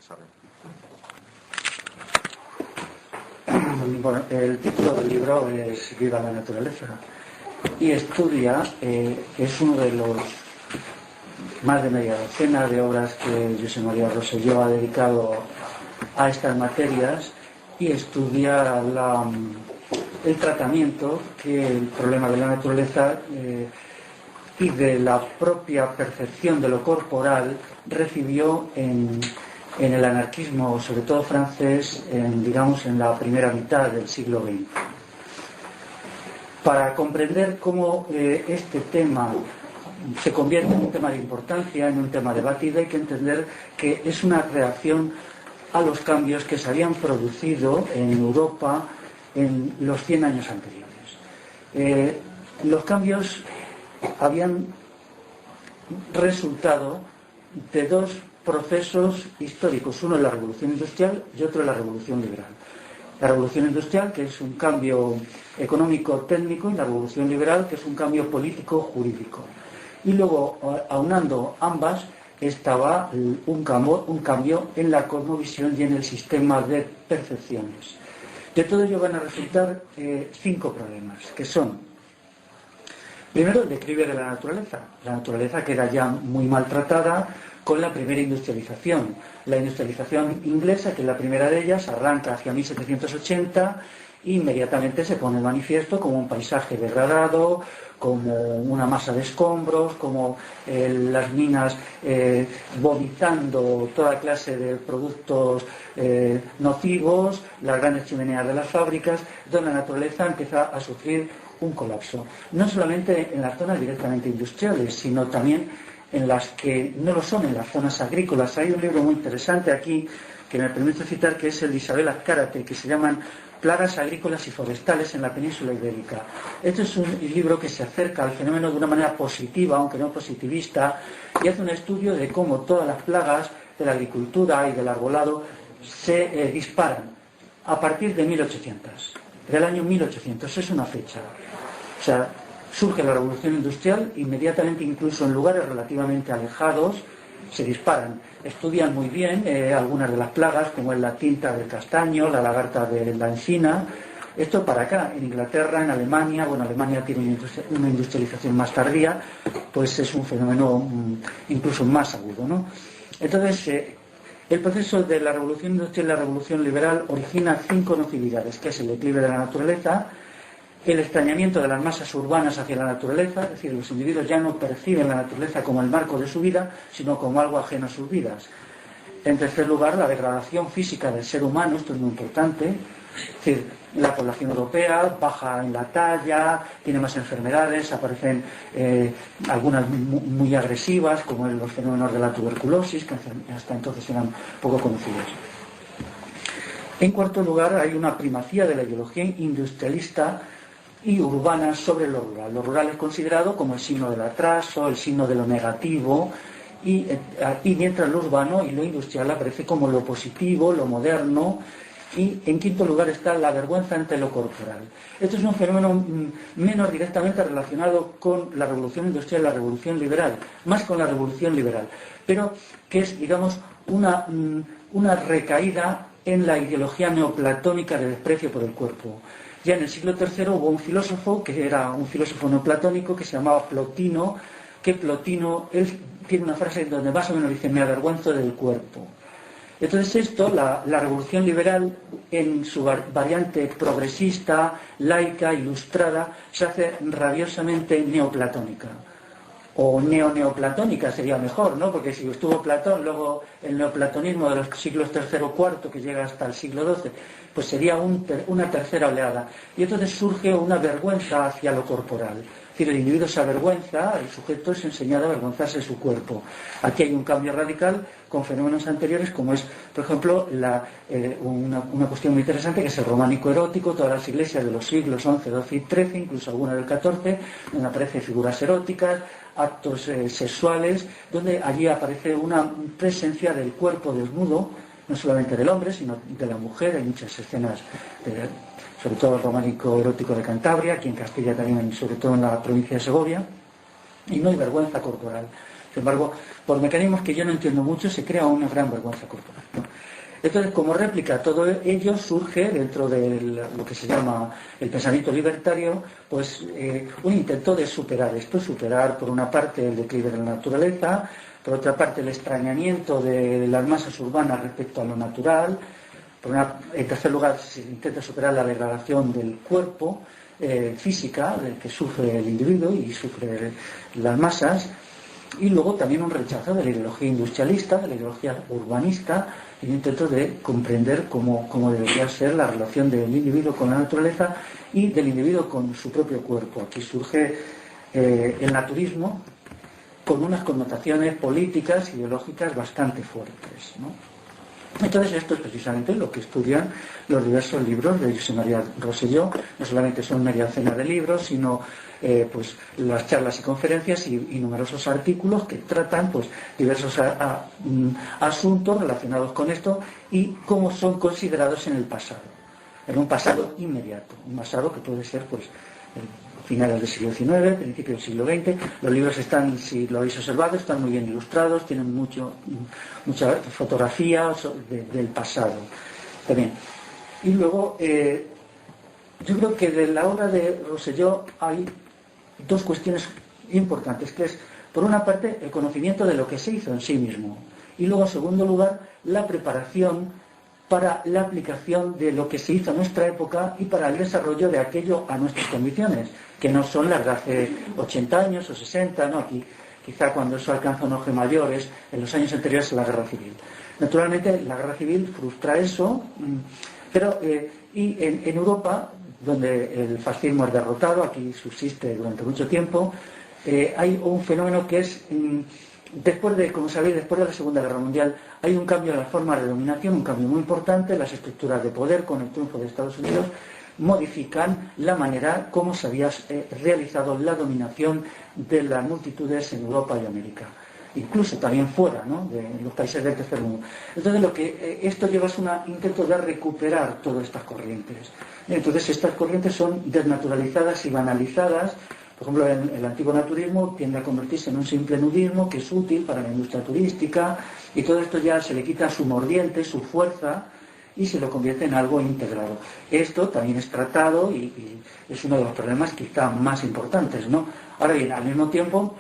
desarrollo. Bueno, el título del libro es Viva la naturaleza y estudia, es uno de los más de media docena de obras que José María Rosselló ha dedicado a estas materias y estudia el tratamiento que el problema de la naturaleza y de la propia percepción de lo corporal recibió en el anarquismo, sobre todo francés, digamos en la primera mitad del siglo XX. Para comprender cómo este tema se convierte en un tema de importancia, en un tema debatido, hay que entender que es una reacción a los cambios que se habían producido en Europa en los 100 años anteriores. Los cambios habían resultado de dos procesos históricos, uno es la revolución industrial y otro es la revolución liberal. La revolución industrial, que es un cambio económico-técnico, y la revolución liberal, que es un cambio político-jurídico. Y luego, aunando ambas, estaba un cambio en la cosmovisión y en el sistema de percepciones. De todo ello van a resultar 5 problemas, que son: primero, el declive de la naturaleza queda ya muy maltratada con la primera industrialización. La industrialización inglesa, que es la primera de ellas, arranca hacia 1780 e inmediatamente se pone de manifiesto como un paisaje degradado, como una masa de escombros, como las minas vomitando toda clase de productos nocivos, las grandes chimeneas de las fábricas, donde la naturaleza empieza a sufrir un colapso. No solamente en las zonas directamente industriales, sino también en las que no lo son, en las zonas agrícolas. Hay un libro muy interesante aquí que me permito citar, que es el de Isabel Azcárate, que se llaman Plagas agrícolas y forestales en la península ibérica. Este es un libro que se acerca al fenómeno de una manera positiva, aunque no positivista, y hace un estudio de cómo todas las plagas de la agricultura y del arbolado se disparan a partir de 1800, del año 1800. Es una fecha. O sea, surge la revolución industrial, inmediatamente, incluso en lugares relativamente alejados, se disparan. Estudian muy bien algunas de las plagas, como es la tinta del castaño, la lagarta de la encina. Esto para acá, en Inglaterra, en Alemania. Bueno, Alemania tiene una industrialización más tardía, pues es un fenómeno incluso más agudo, ¿no? Entonces, el proceso de la revolución industrial y la revolución liberal origina 5 nocividades, que es el declive de la naturaleza, el extrañamiento de las masas urbanas hacia la naturaleza, es decir, los individuos ya no perciben la naturaleza como el marco de su vida, sino como algo ajeno a sus vidas. En tercer lugar, la degradación física del ser humano, esto es muy importante, es decir, la población europea baja en la talla, tiene más enfermedades, aparecen algunas muy agresivas, como los fenómenos de la tuberculosis, que hasta entonces eran poco conocidos. En cuarto lugar, hay una primacía de la ideología industrialista y urbana sobre lo rural. Lo rural es considerado como el signo del atraso, el signo de lo negativo, y mientras lo urbano y lo industrial aparece como lo positivo, lo moderno. Y en quinto lugar está la vergüenza ante lo corporal. Esto es un fenómeno menos directamente relacionado con la revolución industrial y la revolución liberal, más con la revolución liberal, pero que es, digamos, una recaída en la ideología neoplatónica de desprecio por el cuerpo. Ya en el siglo III hubo un filósofo, que era un filósofo neoplatónico, que se llamaba Plotino, que Plotino, él tiene una frase donde más o menos dice: me avergüenzo del cuerpo. Entonces esto, la revolución liberal, en su variante progresista, laica, ilustrada, se hace rabiosamente neoplatónica. O neoplatónica sería mejor, ¿no? Porque si estuvo Platón, luego el neoplatonismo de los siglos III o IV, que llega hasta el siglo XII, pues sería una tercera oleada. Y entonces surge una vergüenza hacia lo corporal. Es decir, el individuo se avergüenza, el sujeto es enseñado a avergonzarse de su cuerpo. Aquí hay un cambio radical con fenómenos anteriores, como es, por ejemplo, una cuestión muy interesante, que es el románico erótico. Todas las iglesias de los siglos XI, XII y XIII, incluso algunas del XIV, donde aparecen figuras eróticas, actos sexuales, donde allí aparece una presencia del cuerpo desnudo, no solamente del hombre, sino de la mujer. Hay muchas escenas, sobre todo el románico erótico de Cantabria, aquí en Castilla también, sobre todo en la provincia de Segovia, y no hay vergüenza corporal. Sin embargo, por mecanismos que yo no entiendo mucho, se crea una gran vergüenza corporal. Entonces, como réplica, todo ello surge dentro de lo que se llama el pensamiento libertario, pues un intento de superar esto, superar por una parte el declive de la naturaleza, por otra parte el extrañamiento de las masas urbanas respecto a lo natural, en tercer lugar se intenta superar la degradación del cuerpo física que sufre el individuo y sufre las masas, y luego también un rechazo de la ideología industrialista, de la ideología urbanista, y un intento de comprender cómo debería ser la relación del individuo con la naturaleza y del individuo con su propio cuerpo. Aquí surge el naturismo con unas connotaciones políticas, ideológicas bastante fuertes, ¿no? Entonces esto es precisamente lo que estudian los diversos libros de Josep María Rosselló. No solamente son media docena de libros, sino pues las charlas y conferencias y numerosos artículos que tratan pues diversos asuntos relacionados con esto y cómo son considerados en el pasado, en un pasado inmediato, un pasado que puede ser pues finales del siglo XIX, principios del siglo XX. Los libros están, si lo habéis observado, están muy bien ilustrados, tienen mucha fotografía del pasado también. Y luego, yo creo que de la obra de Rosselló hay dos cuestiones importantes, que es, por una parte, el conocimiento de lo que se hizo en sí mismo, y luego, en segundo lugar, la preparación para la aplicación de lo que se hizo en nuestra época y para el desarrollo de aquello a nuestras condiciones, que no son las de hace 80 años o 60, ¿no? Aquí, quizá cuando eso alcanza un auge mayor es en los años anteriores a la Guerra Civil. Naturalmente, la Guerra Civil frustra eso, pero y en Europa, donde el fascismo es derrotado, aquí subsiste durante mucho tiempo, hay un fenómeno que es... como sabéis, después de la Segunda Guerra Mundial hay un cambio en las formas de dominación, un cambio muy importante. Las estructuras de poder, con el triunfo de Estados Unidos, modifican la manera como se había realizado la dominación de las multitudes en Europa y América, incluso también fuera, ¿no?, de los países del tercer mundo. Entonces lo que esto lleva es un intento de recuperar todas estas corrientes. Entonces estas corrientes son desnaturalizadas y banalizadas. Por ejemplo, el antiguo naturismo tiende a convertirse en un simple nudismo que es útil para la industria turística, y todo esto ya se le quita su mordiente, su fuerza, y se lo convierte en algo integrado. Esto también es tratado y es uno de los problemas quizá más importantes, ¿no? Ahora bien, al mismo tiempo,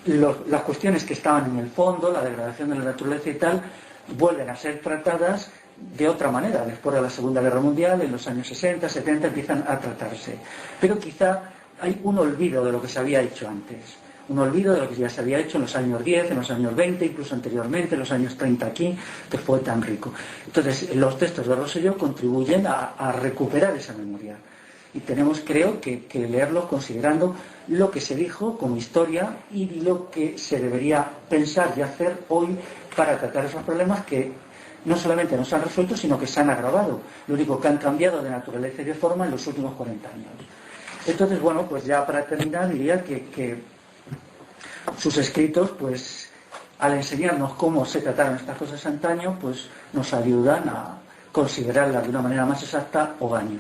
las cuestiones que estaban en el fondo, la degradación de la naturaleza y tal, vuelven a ser tratadas de otra manera. Después de la Segunda Guerra Mundial, en los años 60, 70, empiezan a tratarse. Pero quizá hay un olvido de lo que se había hecho antes, un olvido de lo que ya se había hecho en los años 10, en los años 20, incluso anteriormente, en los años 30 aquí, que fue tan rico. Entonces, los textos de Rosselló contribuyen a recuperar esa memoria. Y tenemos, creo, que leerlos considerando lo que se dijo como historia y lo que se debería pensar y hacer hoy para tratar esos problemas que no solamente no se han resuelto, sino que se han agravado. Lo único que han cambiado de naturaleza y de forma en los últimos 40 años. Entonces, bueno, pues ya para terminar diría que sus escritos, pues al enseñarnos cómo se trataron estas cosas antaño, pues nos ayudan a considerarlas de una manera más exacta o año.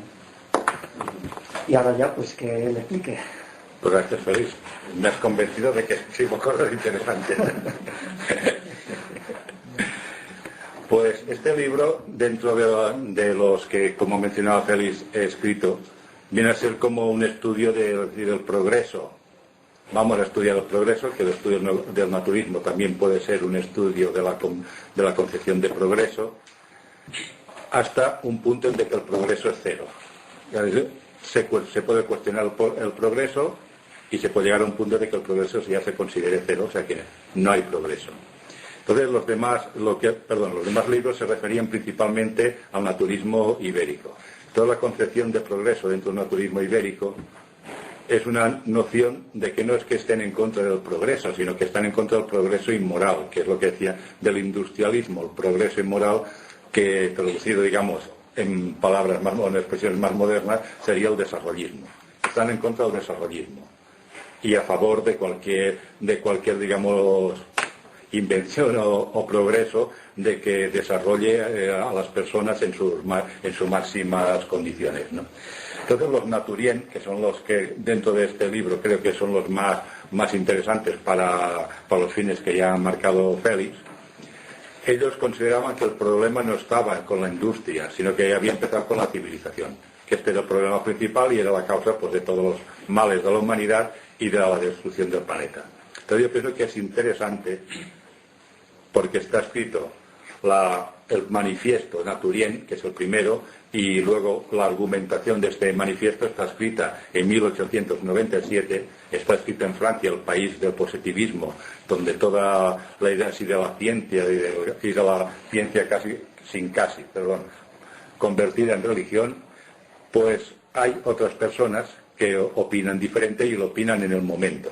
Y ahora ya, pues que le explique. Pues gracias, Félix. Me has convencido de que escribo cosas interesantes. Pues este libro, dentro de los que, como mencionaba Félix, he escrito, viene a ser como un estudio del progreso. Vamos a estudiar el progreso, que el estudio del naturismo también puede ser un estudio de la concepción de progreso, hasta un punto en que el progreso es cero. Se puede cuestionar el progreso y se puede llegar a un punto de que el progreso ya se considere cero, o sea que no hay progreso. Entonces los demás libros se referían principalmente al naturismo ibérico. Toda la concepción de progreso dentro del naturismo ibérico es una noción de que no es que estén en contra del progreso, sino que están en contra del progreso inmoral, que es lo que decía del industrialismo, el progreso inmoral, que traducido, digamos, en palabras más modernas, en expresiones más modernas, sería el desarrollismo. Están en contra del desarrollismo y a favor de cualquier digamos, invención o progreso de que desarrolle a las personas en sus máximas condiciones, ¿no? Entonces los naturien, que son los que dentro de este libro creo que son los más interesantes para los fines que ya ha marcado Félix, ellos consideraban que el problema no estaba con la industria, sino que había empezado con la civilización, que este era el problema principal y era la causa pues, de todos los males de la humanidad y de la destrucción del planeta. Entonces yo pienso que es interesante porque está escrito el manifiesto Naturien, que es el primero, y luego la argumentación de este manifiesto está escrita en 1897, está escrita en Francia, el país del positivismo, donde toda la idea así de la ciencia, y de la ciencia convertida en religión, pues hay otras personas que opinan diferente y lo opinan en el momento.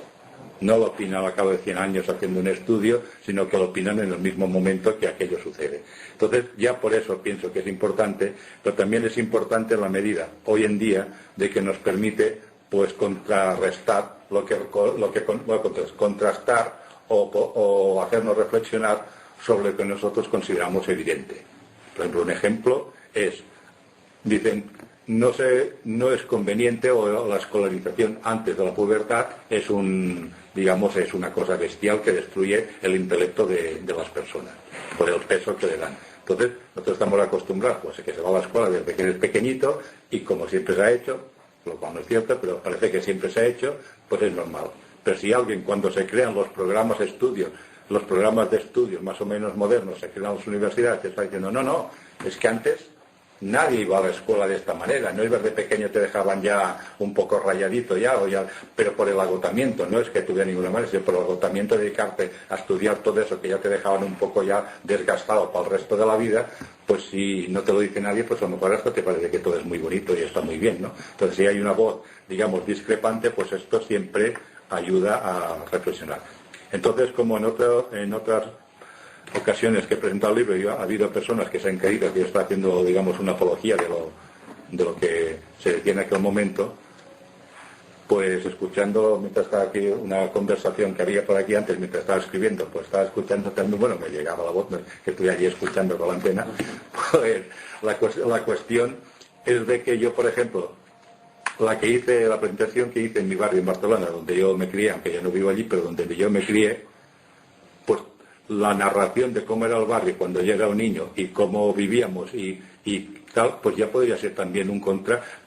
No lo opinan al cabo de 100 años haciendo un estudio, sino que lo opinan en el mismo momento que aquello sucede. Entonces, ya por eso pienso que es importante, pero también es importante en la medida, hoy en día, de que nos permite pues contrarrestar contrastar o hacernos reflexionar sobre lo que nosotros consideramos evidente. Por ejemplo, un ejemplo es, dicen, no es conveniente, o la escolarización antes de la pubertad es una cosa bestial que destruye el intelecto de las personas por el peso que le dan. Entonces, nosotros estamos acostumbrados pues, a que se va a la escuela desde que eres pequeñito y como siempre se ha hecho, lo cual no es cierto, pero parece que siempre se ha hecho, pues es normal. Pero si alguien, cuando se crean los programas de estudios más o menos modernos, se crean las universidades, te está diciendo, no, es que antes nadie iba a la escuela de esta manera, no ibas de pequeño, te dejaban ya un poco rayadito pero por el agotamiento, no es que tuviera ninguna manera, sino por el agotamiento de dedicarte a estudiar todo eso que ya te dejaban un poco ya desgastado para el resto de la vida, pues si no te lo dice nadie, pues a lo mejor hasta te parece que todo es muy bonito y está muy bien, ¿no? Entonces si hay una voz, discrepante, pues esto siempre ayuda a reflexionar. Entonces, como en otras ocasiones que he presentado el libro, ha habido personas que se han creído que yo estaba haciendo, una apología de lo que se decía en aquel momento, pues escuchando, mientras estaba aquí, una conversación que había por aquí antes, mientras estaba escribiendo, pues estaba escuchando también, me llegaba la voz, que estoy allí escuchando con la antena, pues la cuestión es de que yo, por ejemplo, la presentación que hice en mi barrio en Barcelona, donde yo me crié, aunque ya no vivo allí, pero donde yo me crié, pues la narración de cómo era el barrio cuando yo era un niño y cómo vivíamos y tal, pues ya podría ser también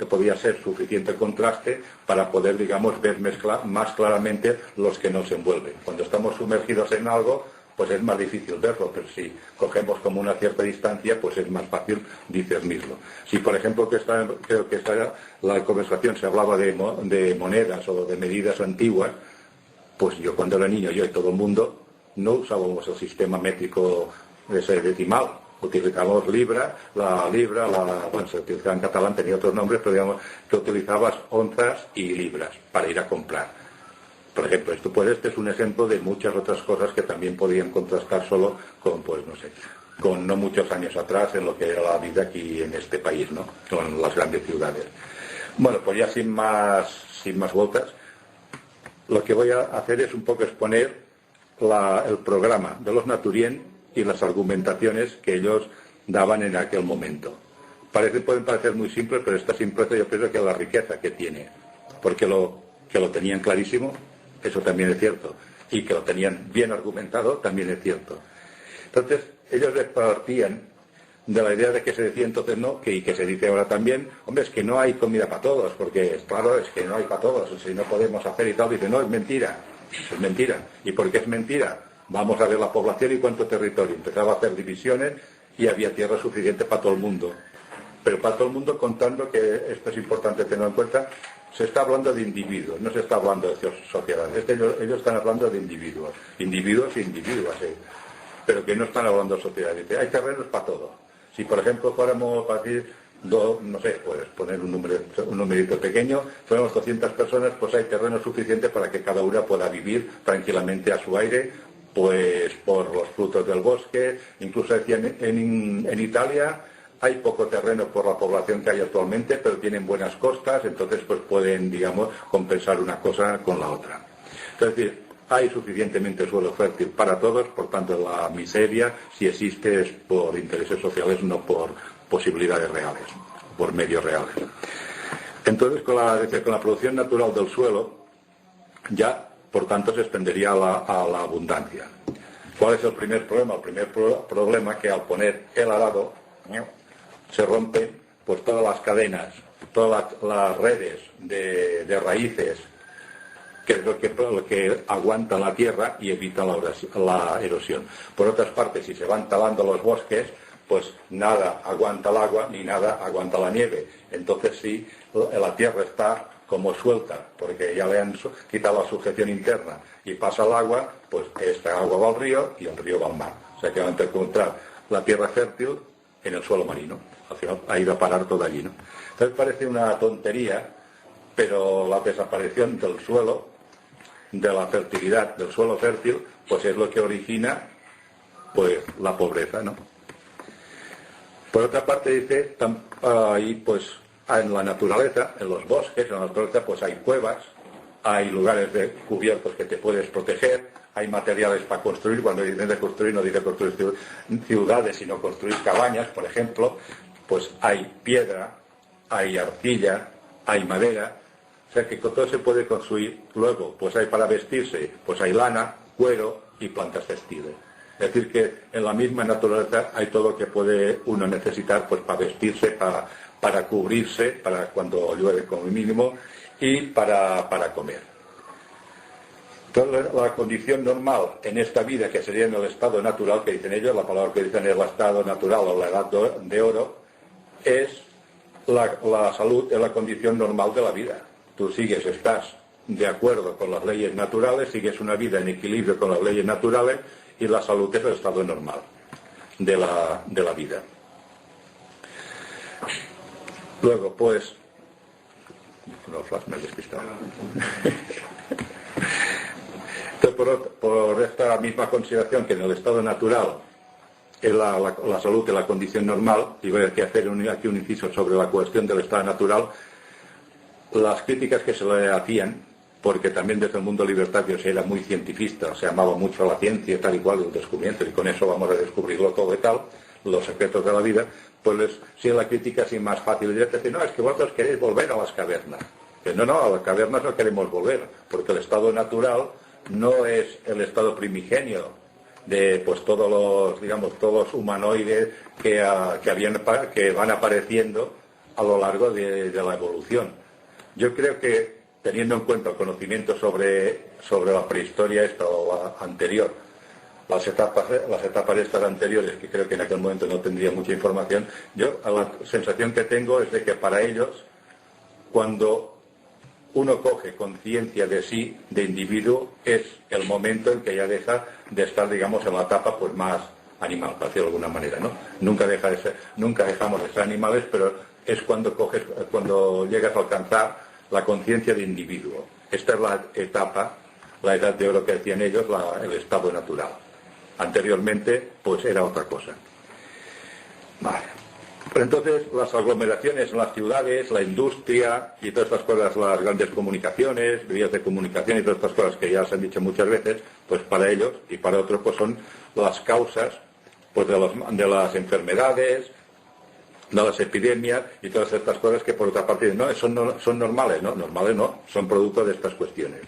podría ser suficiente contraste para poder, ver más claramente los que nos envuelven. Cuando estamos sumergidos en algo, pues es más difícil verlo, pero si cogemos como una cierta distancia, pues es más fácil discernirlo. Si, por ejemplo, creo que la conversación se hablaba de monedas o de medidas antiguas, pues yo cuando era niño, yo y todo el mundo, no usábamos el sistema métrico decimal, utilizábamos la libra, se utilizaba en catalán, tenía otros nombres, pero que utilizabas onzas y libras para ir a comprar. Por ejemplo, este es un ejemplo de muchas otras cosas que también podían contrastar solo con, con no muchos años atrás en lo que era la vida aquí en este país, ¿no? Con las grandes ciudades. Bueno, pues ya sin más vueltas, lo que voy a hacer es un poco exponer el programa de los Naturien y las argumentaciones que ellos daban en aquel momento. Pueden parecer muy simples, pero esta simpleza yo pienso que es la riqueza que tiene, porque que lo tenían clarísimo, eso también es cierto, y que lo tenían bien argumentado, también es cierto. Entonces, ellos partían de la idea de que se decía entonces y que se dice ahora también, es que no hay comida para todos, porque claro, es que no hay para todos, si no podemos hacer y tal, dice, no, es mentira. Es mentira. ¿Y por qué es mentira? Vamos a ver la población y cuánto territorio. Empezaba a hacer divisiones y había tierra suficiente para todo el mundo. Pero para todo el mundo, contando que esto es importante tenerlo en cuenta, se está hablando de individuos, no se está hablando de sociedades. Ellos están hablando de individuos y individuos, pero que no están hablando de sociedades. Hay terrenos para todo. Si, por ejemplo, fuéramos a decir, pues poner un numerito pequeño, fuéramos 200 personas, pues hay terreno suficiente para que cada una pueda vivir tranquilamente a su aire, pues por los frutos del bosque. Incluso decían en Italia hay poco terreno por la población que hay actualmente, pero tienen buenas costas, entonces pues pueden, compensar una cosa con la otra. Es decir, hay suficientemente suelo fértil para todos, por tanto la miseria, si existe, es por intereses sociales, no por posibilidades reales, por medios reales. Entonces, con la producción natural del suelo, ya, por tanto, se extendería a la abundancia. ¿Cuál es el primer problema? El primer problema es que al poner el arado se rompen pues todas las cadenas, todas las redes de raíces, que es lo que aguanta la tierra y evita la erosión. Por otras partes, si se van talando los bosques, pues nada aguanta el agua ni nada aguanta la nieve. Entonces sí, la tierra está como suelta, porque ya le han quitado la sujeción interna y pasa el agua, pues esta agua va al río y el río va al mar. O sea que van a encontrar la tierra fértil en el suelo marino. Al final ha ido a parar todo allí, ¿no? Entonces parece una tontería, pero la desaparición del suelo, de la fertilidad del suelo fértil, pues es lo que origina pues la pobreza, ¿no? Por otra parte dice, ahí pues en la naturaleza, en los bosques, en la naturaleza pues hay cuevas, hay lugares cubiertos que te puedes proteger, hay materiales para construir. Cuando dicen de construir, no dice construir ciudades, sino construir cabañas, por ejemplo. Pues hay piedra, hay arcilla, hay madera, o sea que con todo se puede construir. Luego, pues hay para vestirse, pues hay lana, cuero y plantas textiles. Es decir que en la misma naturaleza hay todo lo que puede uno necesitar pues para vestirse, para cubrirse, para cuando llueve como mínimo, y para comer. Entonces, la condición normal en esta vida, que sería en el estado natural, que dicen ellos, la palabra que dicen es el estado natural o la edad de oro, es la salud, es la condición normal de la vida. Tú estás de acuerdo con las leyes naturales, sigues una vida en equilibrio con las leyes naturales, y la salud es el estado normal de la vida. Luego, pues... No, flash, me he despistado. Entonces, por esta misma consideración que en el estado natural es la salud de la condición normal, y voy a hacer aquí un inciso sobre la cuestión del estado natural, las críticas que se le hacían, porque también desde el mundo libertario se era muy cientifista, se amaba mucho a la ciencia, tal y cual, el descubrimiento, y con eso vamos a descubrirlo todo y tal, los secretos de la vida, pues si la crítica así más fácil, ya te dicen, no, es que vosotros queréis volver a las cavernas. Que no, a las cavernas no queremos volver, porque el estado natural no es el estado primigenio de pues todos los humanoides que van apareciendo a lo largo de la evolución. Yo creo que, teniendo en cuenta el conocimiento sobre la prehistoria esta o la anterior, las etapas estas anteriores, que creo que en aquel momento no tendría mucha información, yo la sensación que tengo es de que para ellos, cuando uno coge conciencia de sí, de individuo, es el momento en que ya deja de estar, digamos, en la etapa pues más animal, para decirlo de alguna manera, ¿no? Nunca dejamos de ser animales, pero es cuando llegas a alcanzar la conciencia de individuo. Esta es la etapa, la edad de oro que decían ellos, el estado natural. Anteriormente, pues era otra cosa. Vale. Pero entonces, las aglomeraciones en las ciudades, la industria y todas estas cosas, las grandes comunicaciones, vías de comunicación y todas estas cosas que ya se han dicho muchas veces, pues para ellos y para otros pues son las causas pues de las enfermedades, de las epidemias y todas estas cosas que por otra parte no son normales, no, normales no, son producto de estas cuestiones.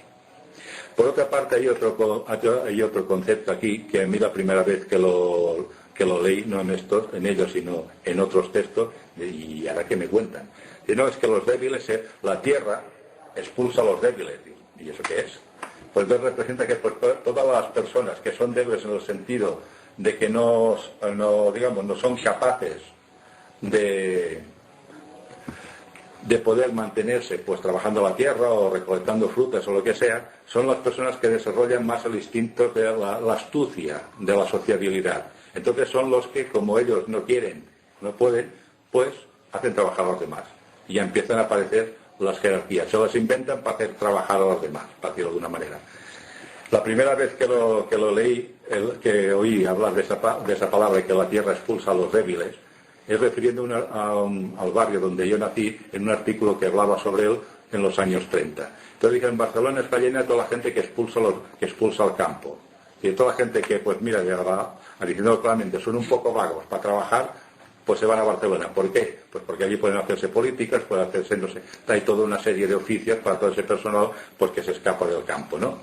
Por otra parte hay otro concepto aquí que a mí la primera vez que lo leí, no en ellos, sino en otros textos, y ahora que me cuentan. Y no, es que los débiles, la tierra expulsa a los débiles. ¿Y eso qué es? Pues entonces representa que pues, todas las personas que son débiles en el sentido de que no son capaces de poder mantenerse pues trabajando la tierra o recolectando frutas o lo que sea, son las personas que desarrollan más el instinto de la astucia, de la sociabilidad. Entonces son los que, como ellos no quieren, no pueden, pues hacen trabajar a los demás. Y ya empiezan a aparecer las jerarquías. Se las inventan para hacer trabajar a los demás, para decirlo de alguna manera. La primera vez que lo leí, que oí hablar de esa palabra, que la tierra expulsa a los débiles, es refiriendo al barrio donde yo nací, en un artículo que hablaba sobre él en los años 30. Entonces dije, en Barcelona está llena de toda la gente que expulsa al campo. Y toda la gente que, pues mira, diciendo claramente, son un poco vagos para trabajar, pues se van a Barcelona. ¿Por qué? Pues porque allí pueden hacerse políticas, pueden hacerse, no sé, hay toda una serie de oficios para todo ese personal pues que se escapa del campo, ¿no?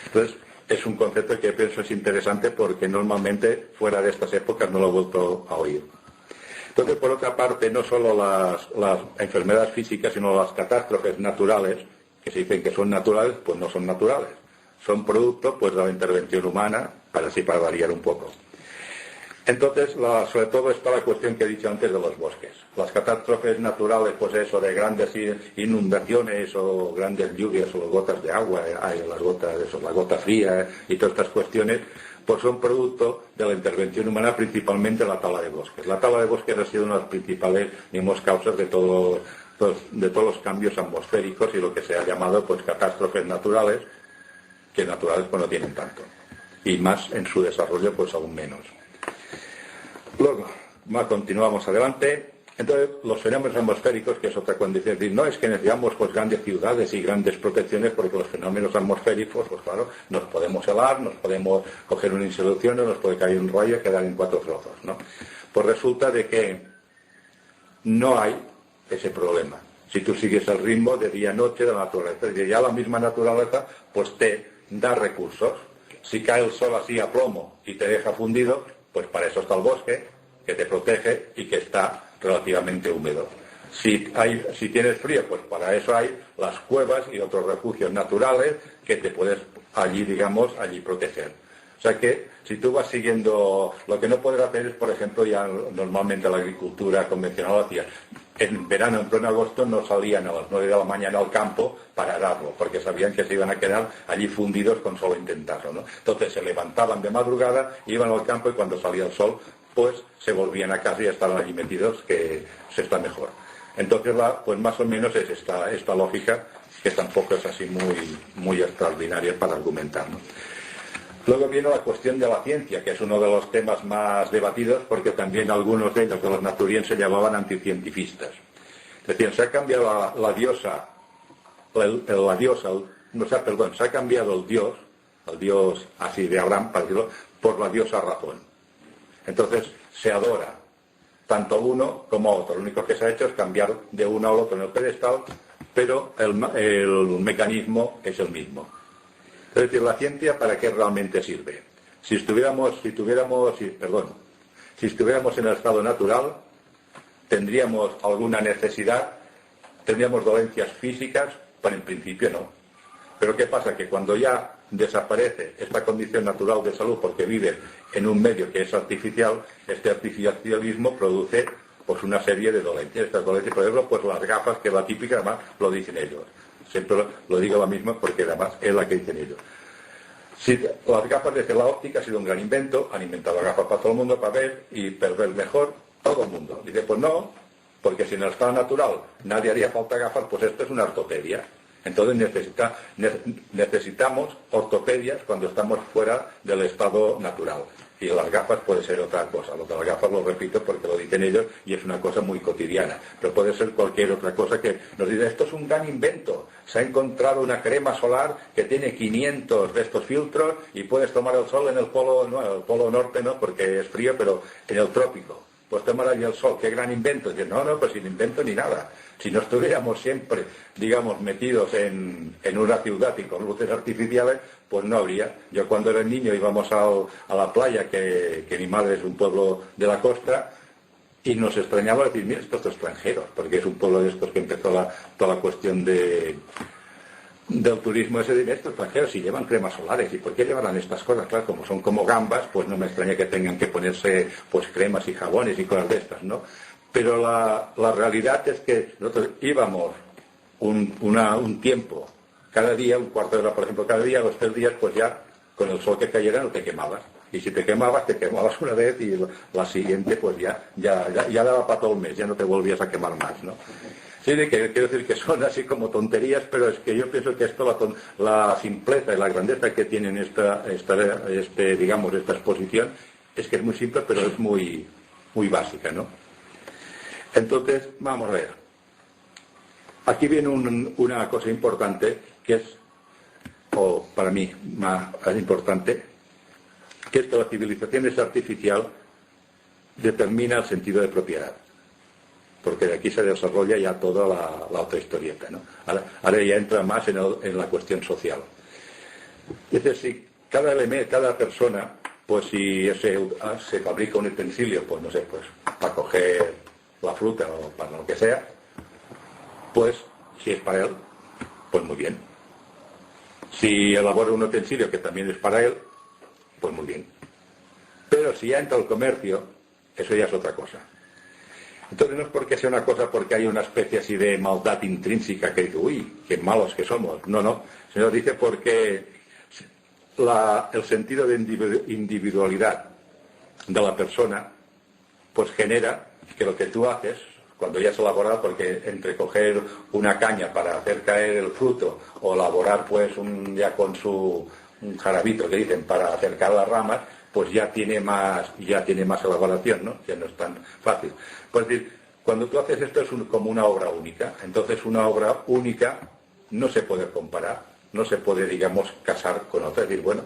Entonces, es un concepto que pienso es interesante porque normalmente fuera de estas épocas no lo he vuelto a oír. Entonces, por otra parte, no solo las enfermedades físicas, sino las catástrofes naturales, que se dicen que son naturales, pues no son naturales. Son producto pues, de la intervención humana, para variar un poco. Entonces, sobre todo está la cuestión que he dicho antes de los bosques. Las catástrofes naturales, pues eso, de grandes inundaciones o grandes lluvias o gotas de agua, la gota fría y todas estas cuestiones, pues son producto de la intervención humana, principalmente la tala de bosques. La tala de bosques ha sido una de las principales, digamos, causas de todos los cambios atmosféricos y lo que se ha llamado pues catástrofes naturales, que naturales pues no tienen tanto. Y más en su desarrollo, pues aún menos. Luego, continuamos adelante. Entonces, los fenómenos atmosféricos, que es otra condición, es decir, no es que necesitamos pues grandes ciudades y grandes protecciones, porque los fenómenos atmosféricos, pues claro, nos podemos helar, nos podemos coger una insolución, nos puede caer un rayo y quedar en 4 trozos, ¿no? Pues resulta de que no hay ese problema. Si tú sigues el ritmo de día-noche de la naturaleza, y ya la misma naturaleza, pues te da recursos. Si cae el sol así a plomo y te deja fundido, pues para eso está el bosque, que te protege y que está relativamente húmedo. Si tienes frío, pues para eso hay las cuevas y otros refugios naturales que te puedes allí proteger. O sea que si tú vas siguiendo, lo que no puedes hacer es, por ejemplo, ya normalmente la agricultura convencional hacía, en verano, en pleno agosto, no salían a las 9 de la mañana al campo para ararlo, porque sabían que se iban a quedar allí fundidos con solo intentarlo, ¿no? Entonces se levantaban de madrugada, iban al campo y cuando salía el sol, pues se volvían a casa y estaban allí metidos, que se está mejor. Entonces, pues más o menos es esta lógica, que tampoco es así muy extraordinaria para argumentar, ¿no? Luego viene la cuestión de la ciencia, que es uno de los temas más debatidos, porque también algunos de ellos, de los naturienses, se llamaban anticientifistas. Es decir, se ha cambiado la diosa, se ha cambiado el dios así de Abraham, por la diosa razón. Entonces se adora tanto a uno como a otro. Lo único que se ha hecho es cambiar de uno al otro en el pedestal, pero el mecanismo es el mismo. Es decir, la ciencia, ¿para qué realmente sirve? Si estuviéramos en el estado natural, tendríamos alguna necesidad, tendríamos dolencias físicas, pero en principio no. Pero ¿qué pasa? Que cuando ya desaparece esta condición natural de salud porque vive en un medio que es artificial, este artificialismo produce pues una serie de dolencias. Estas dolencias, por ejemplo, pues las gafas, que es la típica, además lo dicen ellos. Siempre lo digo la misma porque además es la que dicen ellos. Si las gafas desde la óptica ha sido un gran invento, han inventado las gafas para todo el mundo, para ver y ver mejor todo el mundo. Dice, pues no, porque si en el estado natural nadie haría falta gafas, pues esto es una ortopedia. Entonces necesitamos ortopedias cuando estamos fuera del estado natural. Y las gafas puede ser otra cosa. Lo de las gafas lo repito porque lo dicen ellos y es una cosa muy cotidiana. Pero puede ser cualquier otra cosa que nos diga, esto es un gran invento. Se ha encontrado una crema solar que tiene 500 de estos filtros y puedes tomar el sol en el polo norte, no, porque es frío, pero en el trópico. Pues tomar allí el sol, qué gran invento. Y dices, no, pues sin invento ni nada. Si no estuviéramos siempre, digamos, metidos en una ciudad y con luces artificiales, pues no habría. Yo cuando era niño íbamos a la playa, que mi madre es un pueblo de la costa, y nos extrañaba decir, mira, estos extranjeros, porque es un pueblo de estos que empezó toda la cuestión del turismo ese de estos extranjeros, si llevan cremas solares, ¿y por qué llevarán estas cosas? Claro, como son como gambas, pues no me extraña que tengan que ponerse pues cremas y jabones y cosas de estas, ¿no? Pero la realidad es que nosotros íbamos un tiempo, cada día, un cuarto de hora, por ejemplo, cada día, los 3 días, pues ya con el sol que cayera no te quemabas. Y si te quemabas una vez y la siguiente, pues ya daba para todo el mes, ya no te volvías a quemar más, ¿no? Sí, quiero decir que son así como tonterías, pero es que yo pienso que esto, la simpleza y la grandeza que tienen esta exposición, es que es muy simple, pero es muy, muy básica, ¿no? Entonces, vamos a ver. Aquí viene una cosa importante, que es, o para mí más importante, que es que la civilización es artificial, determina el sentido de propiedad. Porque de aquí se desarrolla ya toda la otra historieta, ¿no? Ahora ya entra más en la cuestión social. Es decir, cada elemento, cada persona, pues si se fabrica un utensilio, pues no sé, pues para coger la fruta o para lo que sea, pues si es para él, pues muy bien. Si elabora un utensilio que también es para él, pues muy bien. Pero si ya entra el comercio, eso ya es otra cosa. Entonces no es porque sea una cosa, porque hay una especie así de maldad intrínseca que dice, uy, qué malos que somos. No, no. Se nos dice porque el sentido de individualidad de la persona, pues genera que lo que tú haces, cuando ya has elaborado, porque entre coger una caña para hacer caer el fruto o elaborar pues ya con un jarabito que dicen para acercar las ramas, pues ya tiene más elaboración, ¿no? Ya no es tan fácil. Pues decir, cuando tú haces esto es como una obra única. Entonces una obra única no se puede comparar, no se puede, digamos, casar con otra. Es decir, bueno,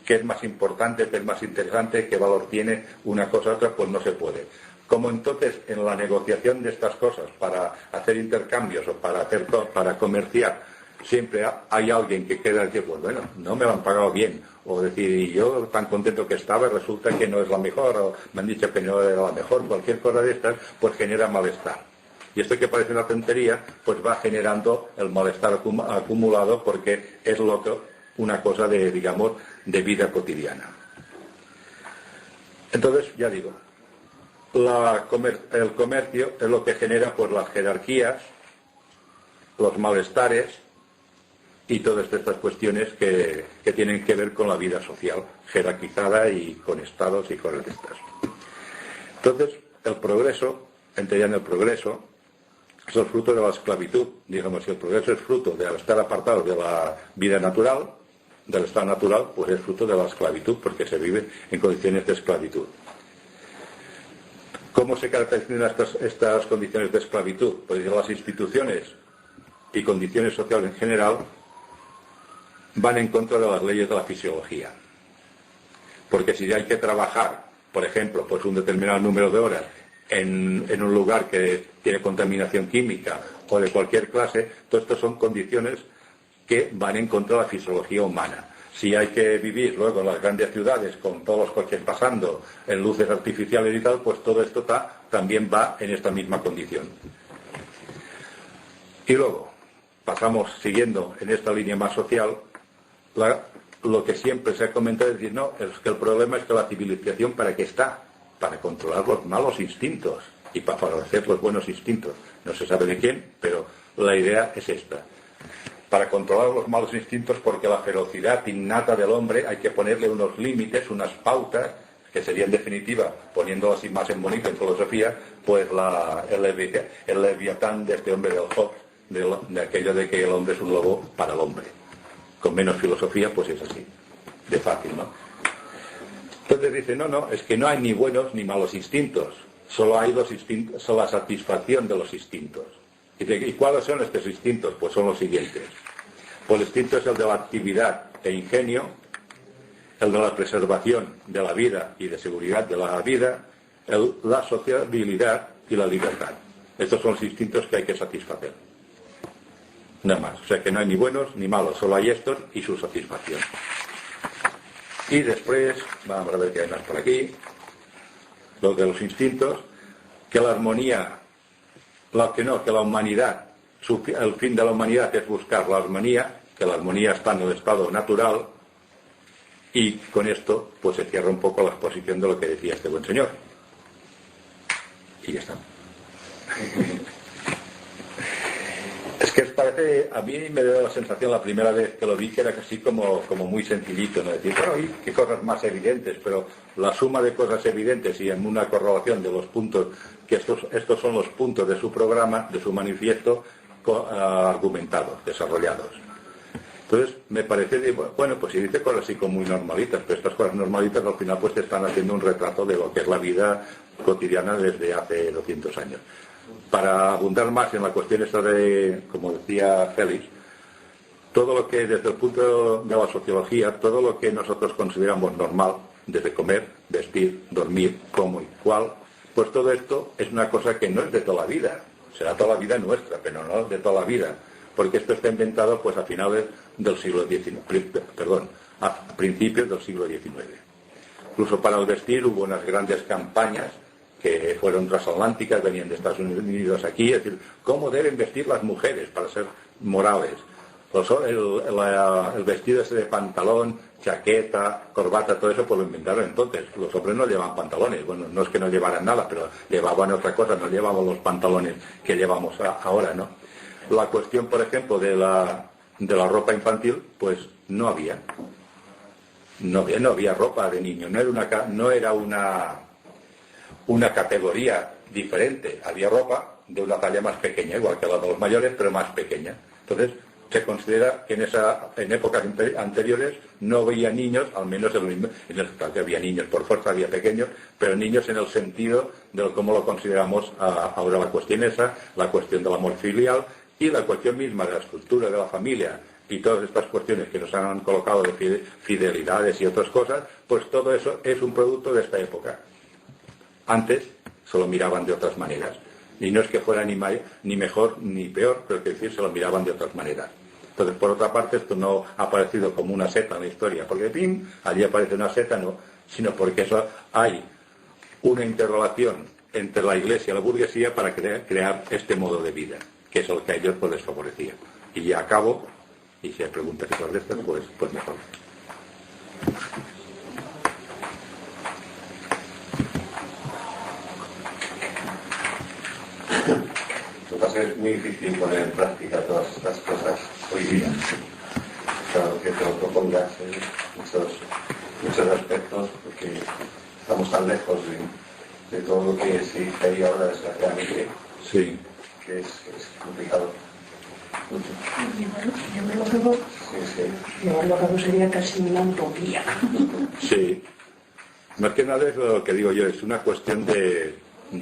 ¿qué es más importante, qué es más interesante, qué valor tiene una cosa a otra? Pues no se puede. Como entonces en la negociación de estas cosas, para hacer intercambios o para comerciar, siempre hay alguien que queda decir, pues bueno, no me lo han pagado bien, o decir, y yo tan contento que estaba, resulta que no es la mejor, o me han dicho que no era la mejor, cualquier cosa de estas, pues genera malestar. Y esto que parece una tontería, pues va generando el malestar acumulado, porque es una cosa de, digamos, de vida cotidiana. Entonces, ya digo, el comercio es lo que genera pues las jerarquías, los malestares y todas estas cuestiones que tienen que ver con la vida social, jerarquizada y con estados y con estas. Entonces, el progreso, entendiendo el progreso, es el fruto de la esclavitud. Digamos, si el progreso es fruto de estar apartado de la vida natural, del estado natural, pues es fruto de la esclavitud, porque se vive en condiciones de esclavitud. ¿Cómo se caracterizan estas condiciones de esclavitud? Pues las instituciones y condiciones sociales en general van en contra de las leyes de la fisiología. Porque si hay que trabajar, por ejemplo, pues un determinado número de horas en un lugar que tiene contaminación química o de cualquier clase, todo esto son condiciones que van en contra de la fisiología humana. Si hay que vivir luego en las grandes ciudades con todos los coches pasando en luces artificiales y tal, pues todo esto también va en esta misma condición. Y luego, pasamos siguiendo en esta línea más social, lo que siempre se ha comentado es decir, no, es que el problema es que la civilización, ¿para qué está? Para controlar los malos instintos y para favorecer los buenos instintos. No se sabe de quién, pero la idea es esta. Para controlar los malos instintos, porque la ferocidad innata del hombre hay que ponerle unos límites, unas pautas, que sería en definitiva, poniéndolo así más en bonito en filosofía, pues el leviatán de este hombre del Hobbes, de aquello de que el hombre es un lobo para el hombre. Con menos filosofía, pues es así, de fácil, ¿no? Entonces dice, no, es que no hay ni buenos ni malos instintos, solo hay dos instintos, solo la satisfacción de los instintos. ¿Y cuáles son estos instintos? Pues son los siguientes. Pues el instinto es el de la actividad e ingenio, el de la preservación de la vida y de seguridad de la vida, la sociabilidad y la libertad. Estos son los instintos que hay que satisfacer. Nada más. O sea que no hay ni buenos ni malos, solo hay estos y su satisfacción. Y después, vamos a ver qué hay más por aquí, lo de los instintos, que la armonía, que la humanidad, el fin de la humanidad es buscar la armonía, que la armonía está en el estado natural, y con esto pues se cierra un poco la exposición de lo que decía este buen señor. Y ya está. Es que parece, a mí me da la sensación la primera vez que lo vi que era así como muy sencillito, ¿no? Decir, bueno, qué cosas más evidentes, pero la suma de cosas evidentes y en una correlación de los puntos, que estos son los puntos de su programa, de su manifiesto, argumentados, desarrollados. Entonces, me parece, bueno, pues si dice cosas así como muy normalitas, pero estas cosas normalitas al final pues te están haciendo un retrato de lo que es la vida cotidiana desde hace 200 años. Para abundar más en la cuestión esta de, como decía Félix, todo lo que desde el punto de la sociología, todo lo que nosotros consideramos normal, desde comer, vestir, dormir, cómo y cuál, pues todo esto es una cosa que no es de toda la vida, será toda la vida nuestra, pero no de toda la vida, porque esto está inventado pues a finales del siglo XIX, perdón, a principios del siglo XIX. Incluso para el vestir hubo unas grandes campañas que fueron transatlánticas, venían de Estados Unidos aquí, es decir, cómo deben vestir las mujeres para ser morales. El vestido ese de pantalón, chaqueta, corbata, todo eso pues lo inventaron entonces. Los hombres no llevaban pantalones, bueno, no es que no llevaran nada, pero llevaban otra cosa, no llevaban los pantalones que llevamos ahora, ¿no? La cuestión, por ejemplo, de la ropa infantil, pues no había ropa de niño, no era una categoría diferente, había ropa de una talla más pequeña, igual que la de los mayores, pero más pequeña. Entonces, se considera que en épocas anteriores no había niños, al menos en el que había niños por fuerza, había pequeños, pero niños en el sentido de cómo lo consideramos ahora la cuestión esa, la cuestión del amor filial y la cuestión misma de la estructura de la familia y todas estas cuestiones que nos han colocado de fidelidades y otras cosas, pues todo eso es un producto de esta época. Antes se lo miraban de otras maneras. Y no es que fuera ni mejor ni peor, pero que decir, se lo miraban de otras maneras. Entonces, por otra parte, esto no ha aparecido como una seta en la historia, porque ¡pim!, allí aparece una seta, no, sino porque eso hay una interrelación entre la Iglesia y la burguesía para crear este modo de vida, que es el que a ellos pues les favorecía. Y ya acabo, y si hay preguntas sobre esto, pues mejor. Es muy difícil poner en práctica todas estas cosas hoy día. Claro que te lo propongas en muchos aspectos, porque estamos tan lejos de todo lo que se dice ahí ahora, desgraciadamente, sí, que es complicado. Yo me lo veo, lo que sería casi una utopía. Sí. Más que nada es lo que digo yo, es una cuestión de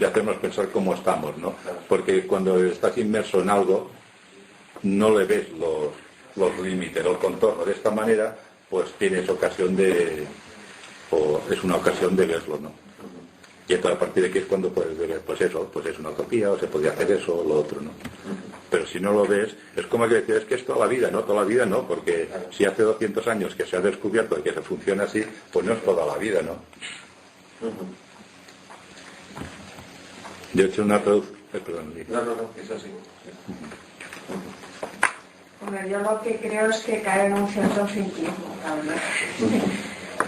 hacernos pensar cómo estamos, ¿no? Porque cuando estás inmerso en algo, no le ves los límites, el contorno. De esta manera, pues tienes ocasión es una ocasión de verlo, ¿no? Y entonces a partir de aquí es cuando puedes ver, pues eso, pues es una utopía, o se podría hacer eso o lo otro, ¿no? Pero si no lo ves, es como que decir, es que es toda la vida, ¿no? Toda la vida no, porque si hace 200 años que se ha descubierto que se funciona así, pues no es toda la vida, ¿no? Yo he hecho una traducción. Perdón. No, es así. Hombre, yo lo que creo es que cae en un cierto simplismo también.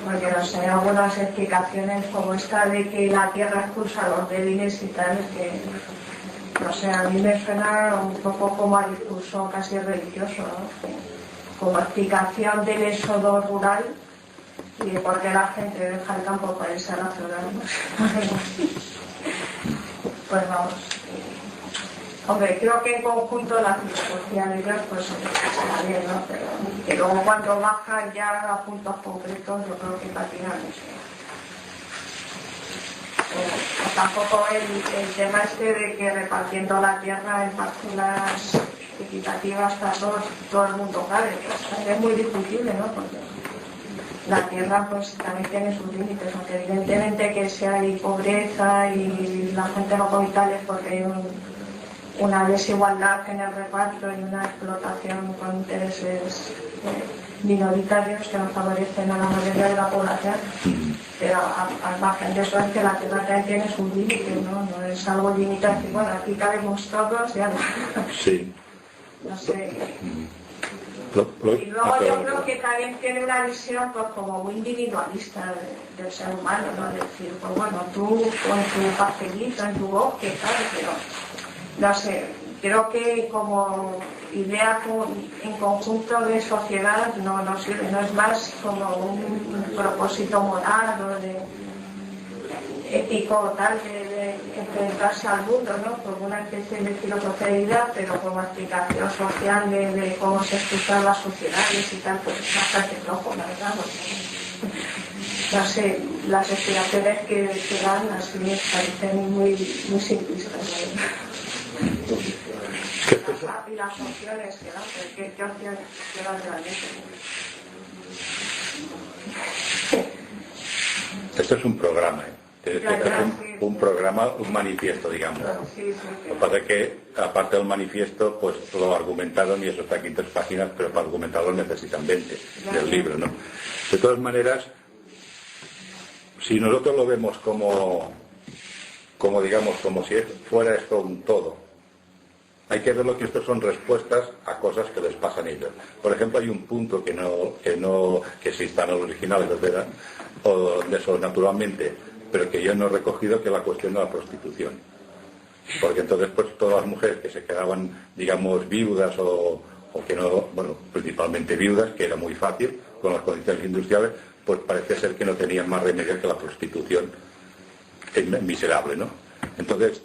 Porque no sé, algunas explicaciones como esta de que la tierra expulsa a los débiles y tal, que no sé, a mí me suena un poco como a discurso casi religioso, ¿no? Como explicación del éxodo rural y de por qué la gente deja el campo para irse a la ciudad, ¿no? Pues vamos. Hombre, creo que en conjunto la filosofía de Dios pues está bien, ¿no? Pero que luego cuando bajan ya a puntos concretos yo creo que patinan mucho. Tampoco el tema de que repartiendo la tierra en parcelas equitativas para todo el mundo cabe, es muy discutible, ¿no? Porque la tierra pues también tiene sus límites, aunque evidentemente que si hay pobreza y la gente no come tales porque hay una desigualdad en el reparto y una explotación con intereses minoritarios que no favorecen a la mayoría de la población, pero al margen de eso es que la tierra también tiene sus límites, ¿no? No es algo limitado, y bueno, aquí cabemos todos, ya no. Sí. No sé. Y luego yo creo que también tiene una visión pues como muy individualista del ser humano, ¿no? Es decir, pues bueno, tú con tu pastelito, en tu bosque, tal, pero no sé, creo que como idea en conjunto de sociedad no sirve, no es más como un propósito moral o de ético tal de enfrentarse al mundo, ¿no? Como una especie de filosofía de vida, pero como explicación social de cómo se estructuran las sociedades y tal, pues bastante flojo, la verdad. No sé, las explicaciones que dan así me parecen muy simplistas. Y las opciones que dan, ¿qué opciones que dan realmente? Esto es un programa, Tienes que hacer un programa, un manifiesto, digamos. Sí. Lo que pasa es que, aparte del manifiesto, pues lo argumentaron y eso está aquí en 3 páginas, pero para argumentarlo necesitan 20 del libro, ¿no? De todas maneras, si nosotros lo vemos como digamos, como si fuera esto un todo, hay que verlo que estos son respuestas a cosas que les pasan a ellos. Por ejemplo, hay un punto que sí está en los originales, etcétera, o de eso naturalmente, pero que yo no he recogido, que es la cuestión de la prostitución. Porque entonces, pues todas las mujeres que se quedaban, digamos, viudas o que no, bueno, principalmente viudas, que era muy fácil con las condiciones industriales, pues parece ser que no tenían más remedio que la prostitución miserable, ¿no? Entonces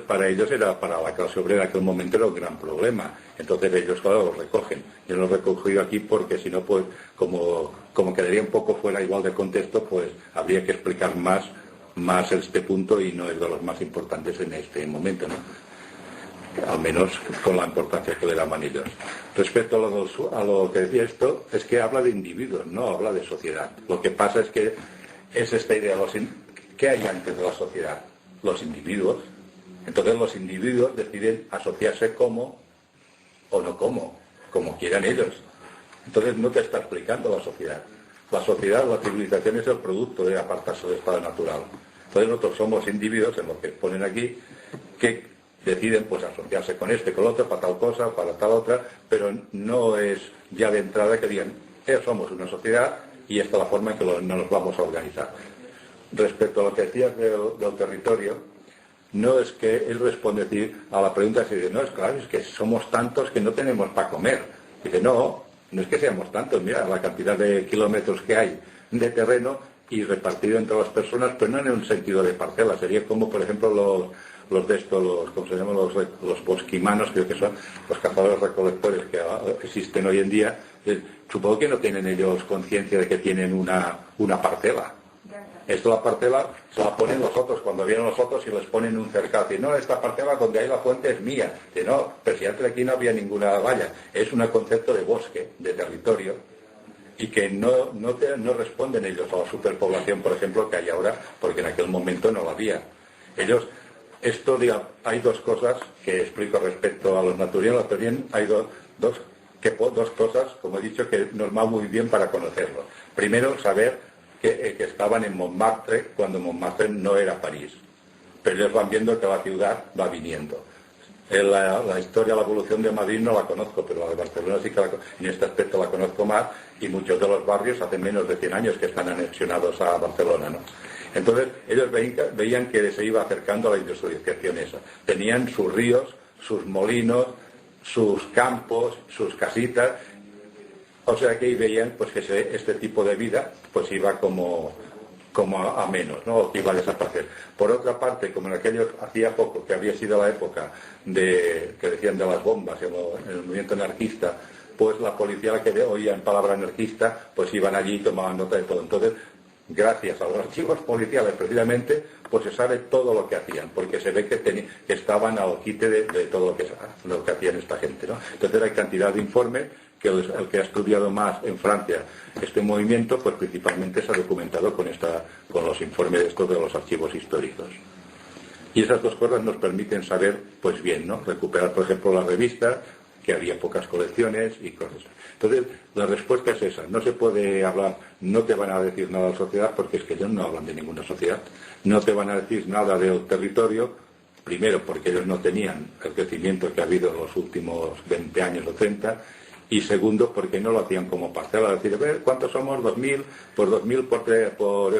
para ellos era, para la clase obrera en aquel momento era un gran problema. Entonces ellos, claro, lo recogen. Yo lo he recogido aquí porque si no, pues como quedaría un poco fuera igual de contexto, pues habría que explicar más este punto y no es de los más importantes en este momento, ¿no? Al menos con la importancia que le daban ellos. Respecto a lo que decía esto, es que habla de individuos, no habla de sociedad. Lo que pasa es que es esta idea, ¿qué hay antes de la sociedad? Los individuos. Entonces los individuos deciden asociarse como o no como quieran ellos. Entonces no te está explicando la sociedad. La sociedad, la civilización es el producto de apartarse del estado natural. Entonces nosotros somos individuos, en lo que ponen aquí, que deciden pues asociarse con este, con el otro, para tal cosa, para tal otra, pero no es ya de entrada que digan, somos una sociedad y esta es la forma en que nos vamos a organizar. Respecto a lo que decías del territorio, no es que él responde a la pregunta, si dice, no, es claro, es que somos tantos que no tenemos para comer. Dice, no es que seamos tantos, mira la cantidad de kilómetros que hay de terreno y repartido entre las personas, pero no en un sentido de parcela, sería como, por ejemplo, los de estos, ¿cómo se llaman? Los bosquimanos, creo que son los cazadores recolectores que existen hoy en día. Supongo que no tienen ellos conciencia de que tienen una parcela. Esto la parcela se la ponen los otros, cuando vienen los otros y les ponen un cercado. Dicen, no, esta parcela donde hay la fuente es mía. Dicen, no, pero si antes aquí no había ninguna valla. Es un concepto de bosque, de territorio, y que no responden ellos a la superpoblación, por ejemplo, que hay ahora, porque en aquel momento no la había. Hay 2 cosas que explico respecto a los naturales. Hay dos cosas, como he dicho, que nos va muy bien para conocerlo. Primero, saber que estaban en Montmartre cuando Montmartre no era París. Pero ellos van viendo que la ciudad va viniendo. La historia, la evolución de Madrid no la conozco, pero la de Barcelona sí que en este aspecto la conozco más, y muchos de los barrios hace menos de 100 años que están anexionados a Barcelona, ¿no? Entonces ellos veían que se iba acercando a la industrialización esa. Tenían sus ríos, sus molinos, sus campos, sus casitas. O sea que ahí veían pues que este tipo de vida pues iba como a menos, ¿no? O que iba a desaparecer. Por otra parte, como en aquellos hacía poco, que había sido la época que decían de las bombas en el movimiento anarquista, pues la policía, la que oían palabra anarquista, pues iban allí y tomaban nota de todo. Entonces, gracias a los archivos policiales precisamente, pues se sabe todo lo que hacían, porque se ve que estaban al quite de todo lo que hacían esta gente, ¿no? Entonces hay cantidad de informes que el que ha estudiado más en Francia este movimiento, pues principalmente se ha documentado con los informes estos de los archivos históricos. Y esas 2 cosas nos permiten saber, pues bien, ¿no? Recuperar, por ejemplo, las revistas, que había pocas colecciones y cosas. Entonces, la respuesta es esa. No se puede hablar, no te van a decir nada de la sociedad, porque es que ellos no hablan de ninguna sociedad. No te van a decir nada del territorio, primero porque ellos no tenían el crecimiento que ha habido en los últimos 20 años o 30, y segundo porque no lo hacían como parcela, decir, ¿cuántos somos? 2.000, por 2.000 por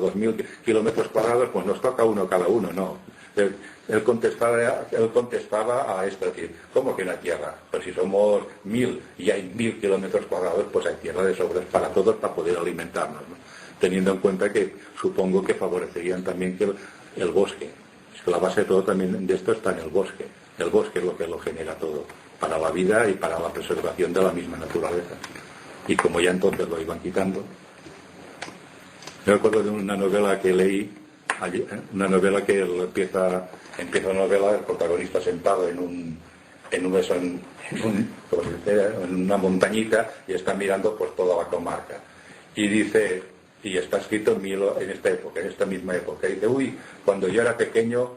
2.000 kilómetros cuadrados, pues nos toca uno cada uno, no. Él contestaba a esto, es decir, ¿cómo que una tierra? Pues si somos 1.000 y hay 1.000 kilómetros cuadrados, pues hay tierra de sobras para todos para poder alimentarnos, ¿no? Teniendo en cuenta que supongo que favorecerían también que el bosque. Es que la base de todo también de esto está en el bosque. El bosque es lo que lo genera todo, para la vida y para la preservación de la misma naturaleza. Y como ya entonces lo iban quitando. Me acuerdo de una novela que leí, una novela que empieza la novela, el protagonista sentado en una montañita y está mirando pues toda la comarca. Y dice, y está escrito en esta época, en esta misma época. Y dice, uy, cuando yo era pequeño,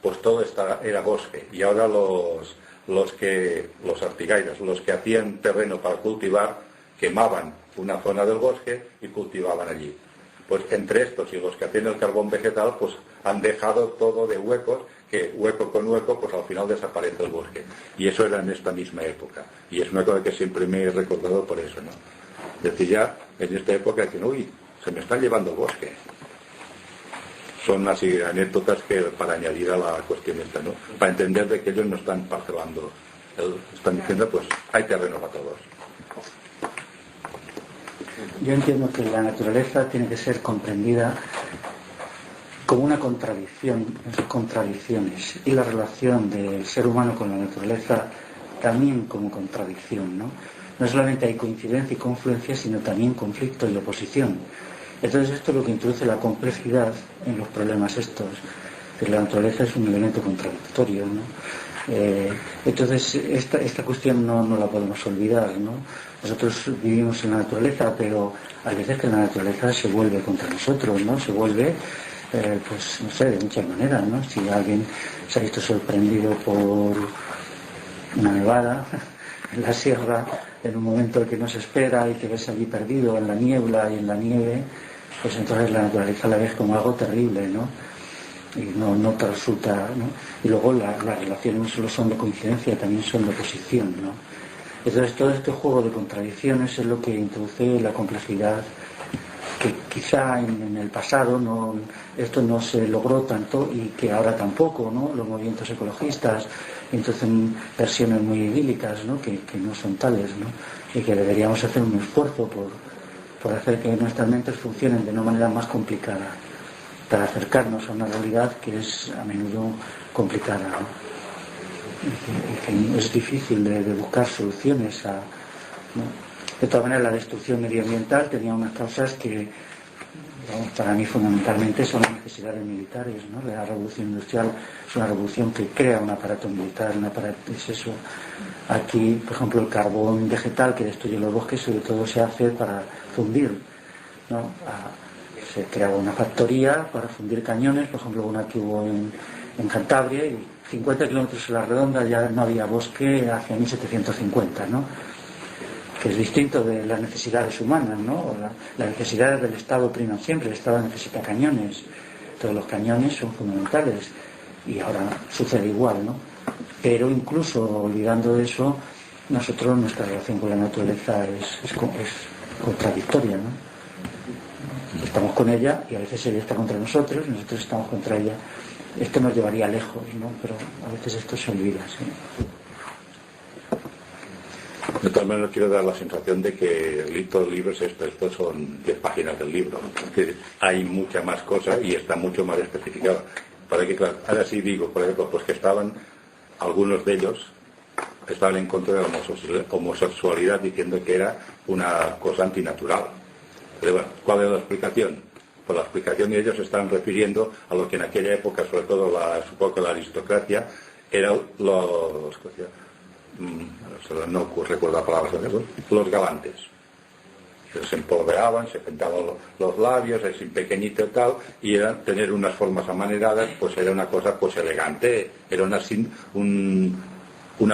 pues todo era bosque, y ahora los artigairas, los que hacían terreno para cultivar, quemaban una zona del bosque y cultivaban allí. Pues entre estos y los que hacían el carbón vegetal, pues han dejado todo de huecos, que hueco con hueco, pues al final desaparece el bosque. Y eso era en esta misma época. Y es una cosa que siempre me he recordado por eso, ¿no? Es decir, ya en esta época dicen, uy, se me está llevando el bosque. Son así anécdotas que para añadir a la cuestión esta, ¿no? Para entender de que ellos no están parcelando, están diciendo, pues hay terreno para todos. Yo entiendo que la naturaleza tiene que ser comprendida como una contradicción en sus contradicciones, y la relación del ser humano con la naturaleza también como contradicción, ¿no? No solamente hay coincidencia y confluencia, sino también conflicto y oposición. Entonces esto es lo que introduce la complejidad en los problemas estos. La naturaleza es un elemento contradictorio, ¿no? Entonces esta cuestión no la podemos olvidar, ¿no? Nosotros vivimos en la naturaleza, pero hay veces que la naturaleza se vuelve contra nosotros, ¿no? Se vuelve, pues no sé, de muchas maneras, ¿no? Si alguien se ha visto sorprendido por una nevada en la sierra, en un momento que no se espera y te ves allí perdido en la niebla y en la nieve, pues entonces la naturaleza la ves como algo terrible, ¿no? Y no te resulta, ¿no? Y luego las relaciones no solo son de coincidencia, también son de oposición, ¿no? Entonces todo este juego de contradicciones es lo que introduce la complejidad, que quizá en el pasado esto no se logró tanto, y que ahora tampoco, ¿no? Los movimientos ecologistas introducen versiones muy idílicas, ¿no? Que no son tales, ¿no? Y que deberíamos hacer un esfuerzo por hacer que nuestras mentes funcionen de una manera más complicada, para acercarnos a una realidad que es a menudo complicada, ¿no? Y que es difícil de buscar soluciones a, ¿no? De todas maneras, la destrucción medioambiental tenía unas causas que, vamos, para mí fundamentalmente son las necesidades militares, ¿no? La revolución industrial es una revolución que crea un aparato militar, es eso. Aquí, por ejemplo, el carbón vegetal que destruye los bosques sobre todo se hace para fundir, ¿no? Se creaba una factoría para fundir cañones, por ejemplo una que hubo en Cantabria, y 50 kilómetros a la redonda ya no había bosque hacia 1750, ¿no? Que es distinto de las necesidades humanas, ¿no? Las necesidades del Estado priman siempre. El Estado necesita cañones, todos los cañones son fundamentales, y ahora sucede igual, ¿no? Pero incluso olvidando eso, nuestra relación con la naturaleza es contradictoria, ¿no? Estamos con ella y a veces ella está contra nosotros y nosotros estamos contra ella. Esto nos llevaría lejos, ¿no? Pero a veces esto se olvida, ¿sí? De todas maneras, quiero dar la sensación de que todos los libros estos son 10 páginas del libro, ¿no? Que hay mucha más cosa y está mucho más especificado. Para que, claro, ahora sí digo, por ejemplo, pues que algunos de ellos estaban en contra de la homosexualidad, diciendo que era una cosa antinatural. Pero bueno, ¿cuál es la explicación? Pues la explicación de ellos se están refiriendo a lo que en aquella época, sobre todo supongo que la aristocracia, eran no recuerdo la palabra, los galantes. Se empolveraban, se pintaban los labios, así pequeñito y tal, y tener unas formas amaneradas, pues era una cosa pues elegante, era una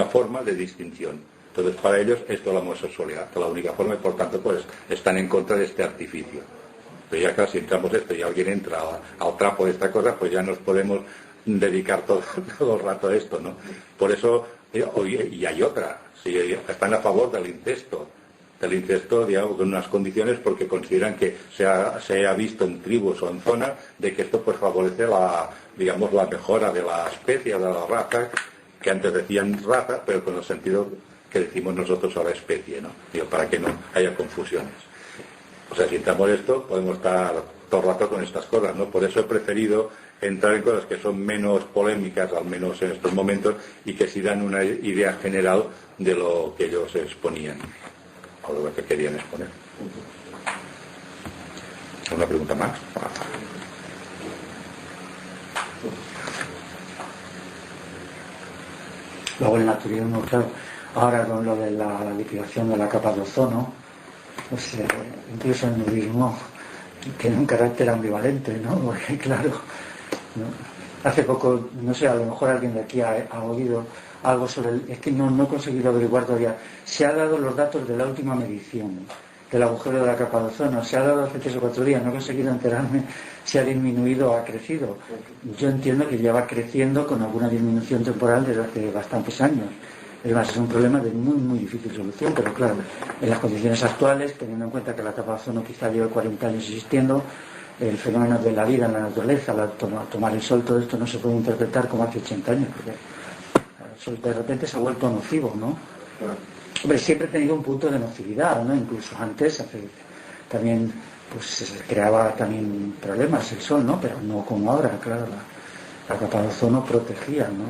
forma de distinción. Entonces para ellos esto es la homosexualidad, que es la única forma, y por tanto pues están en contra de este artificio. Pero ya casi entramos esto y alguien entra al trapo de esta cosa, pues ya nos podemos dedicar todo el rato a esto, ¿no? Por eso, y hay otra, si están a favor del incesto, digamos, con unas condiciones, porque consideran que se ha visto en tribus o en zonas de que esto pues favorece la mejora de la especie, de la raza, que antes decían raza, pero con el sentido que decimos nosotros ahora especie, ¿no? Digo, para que no haya confusiones. O sea, si entramos esto, podemos estar todo el rato con estas cosas, ¿no? Por eso he preferido entrar en cosas que son menos polémicas, al menos en estos momentos, y que sí dan una idea general de lo que ellos exponían, o de lo que querían exponer. ¿Una pregunta más? Luego el naturismo, claro, ahora con lo de la liquidación de la capa de ozono, pues incluso el nudismo tiene un carácter ambivalente, ¿no? Porque claro, ¿no? Hace poco, no sé, a lo mejor alguien de aquí ha oído algo sobre es que no he conseguido averiguar todavía. Se ha dado los datos de la última medición del agujero de la capa de ozono, se ha dado hace 3 o 4 días, no he conseguido enterarme si ha disminuido o ha crecido. Yo entiendo que ya va creciendo con alguna disminución temporal desde hace bastantes años. Es más, es un problema de muy difícil solución, pero claro, en las condiciones actuales, teniendo en cuenta que la capa de ozono quizá lleve 40 años existiendo, el fenómeno de la vida en la naturaleza, tomar el sol, todo esto no se puede interpretar como hace 80 años, porque el sol de repente se ha vuelto nocivo, ¿no? Hombre, siempre he tenido un punto de nocividad, ¿no? Incluso antes, también, pues se creaba también problemas el sol, ¿no? Pero no como ahora, claro, la capa de ozono protegía, ¿no?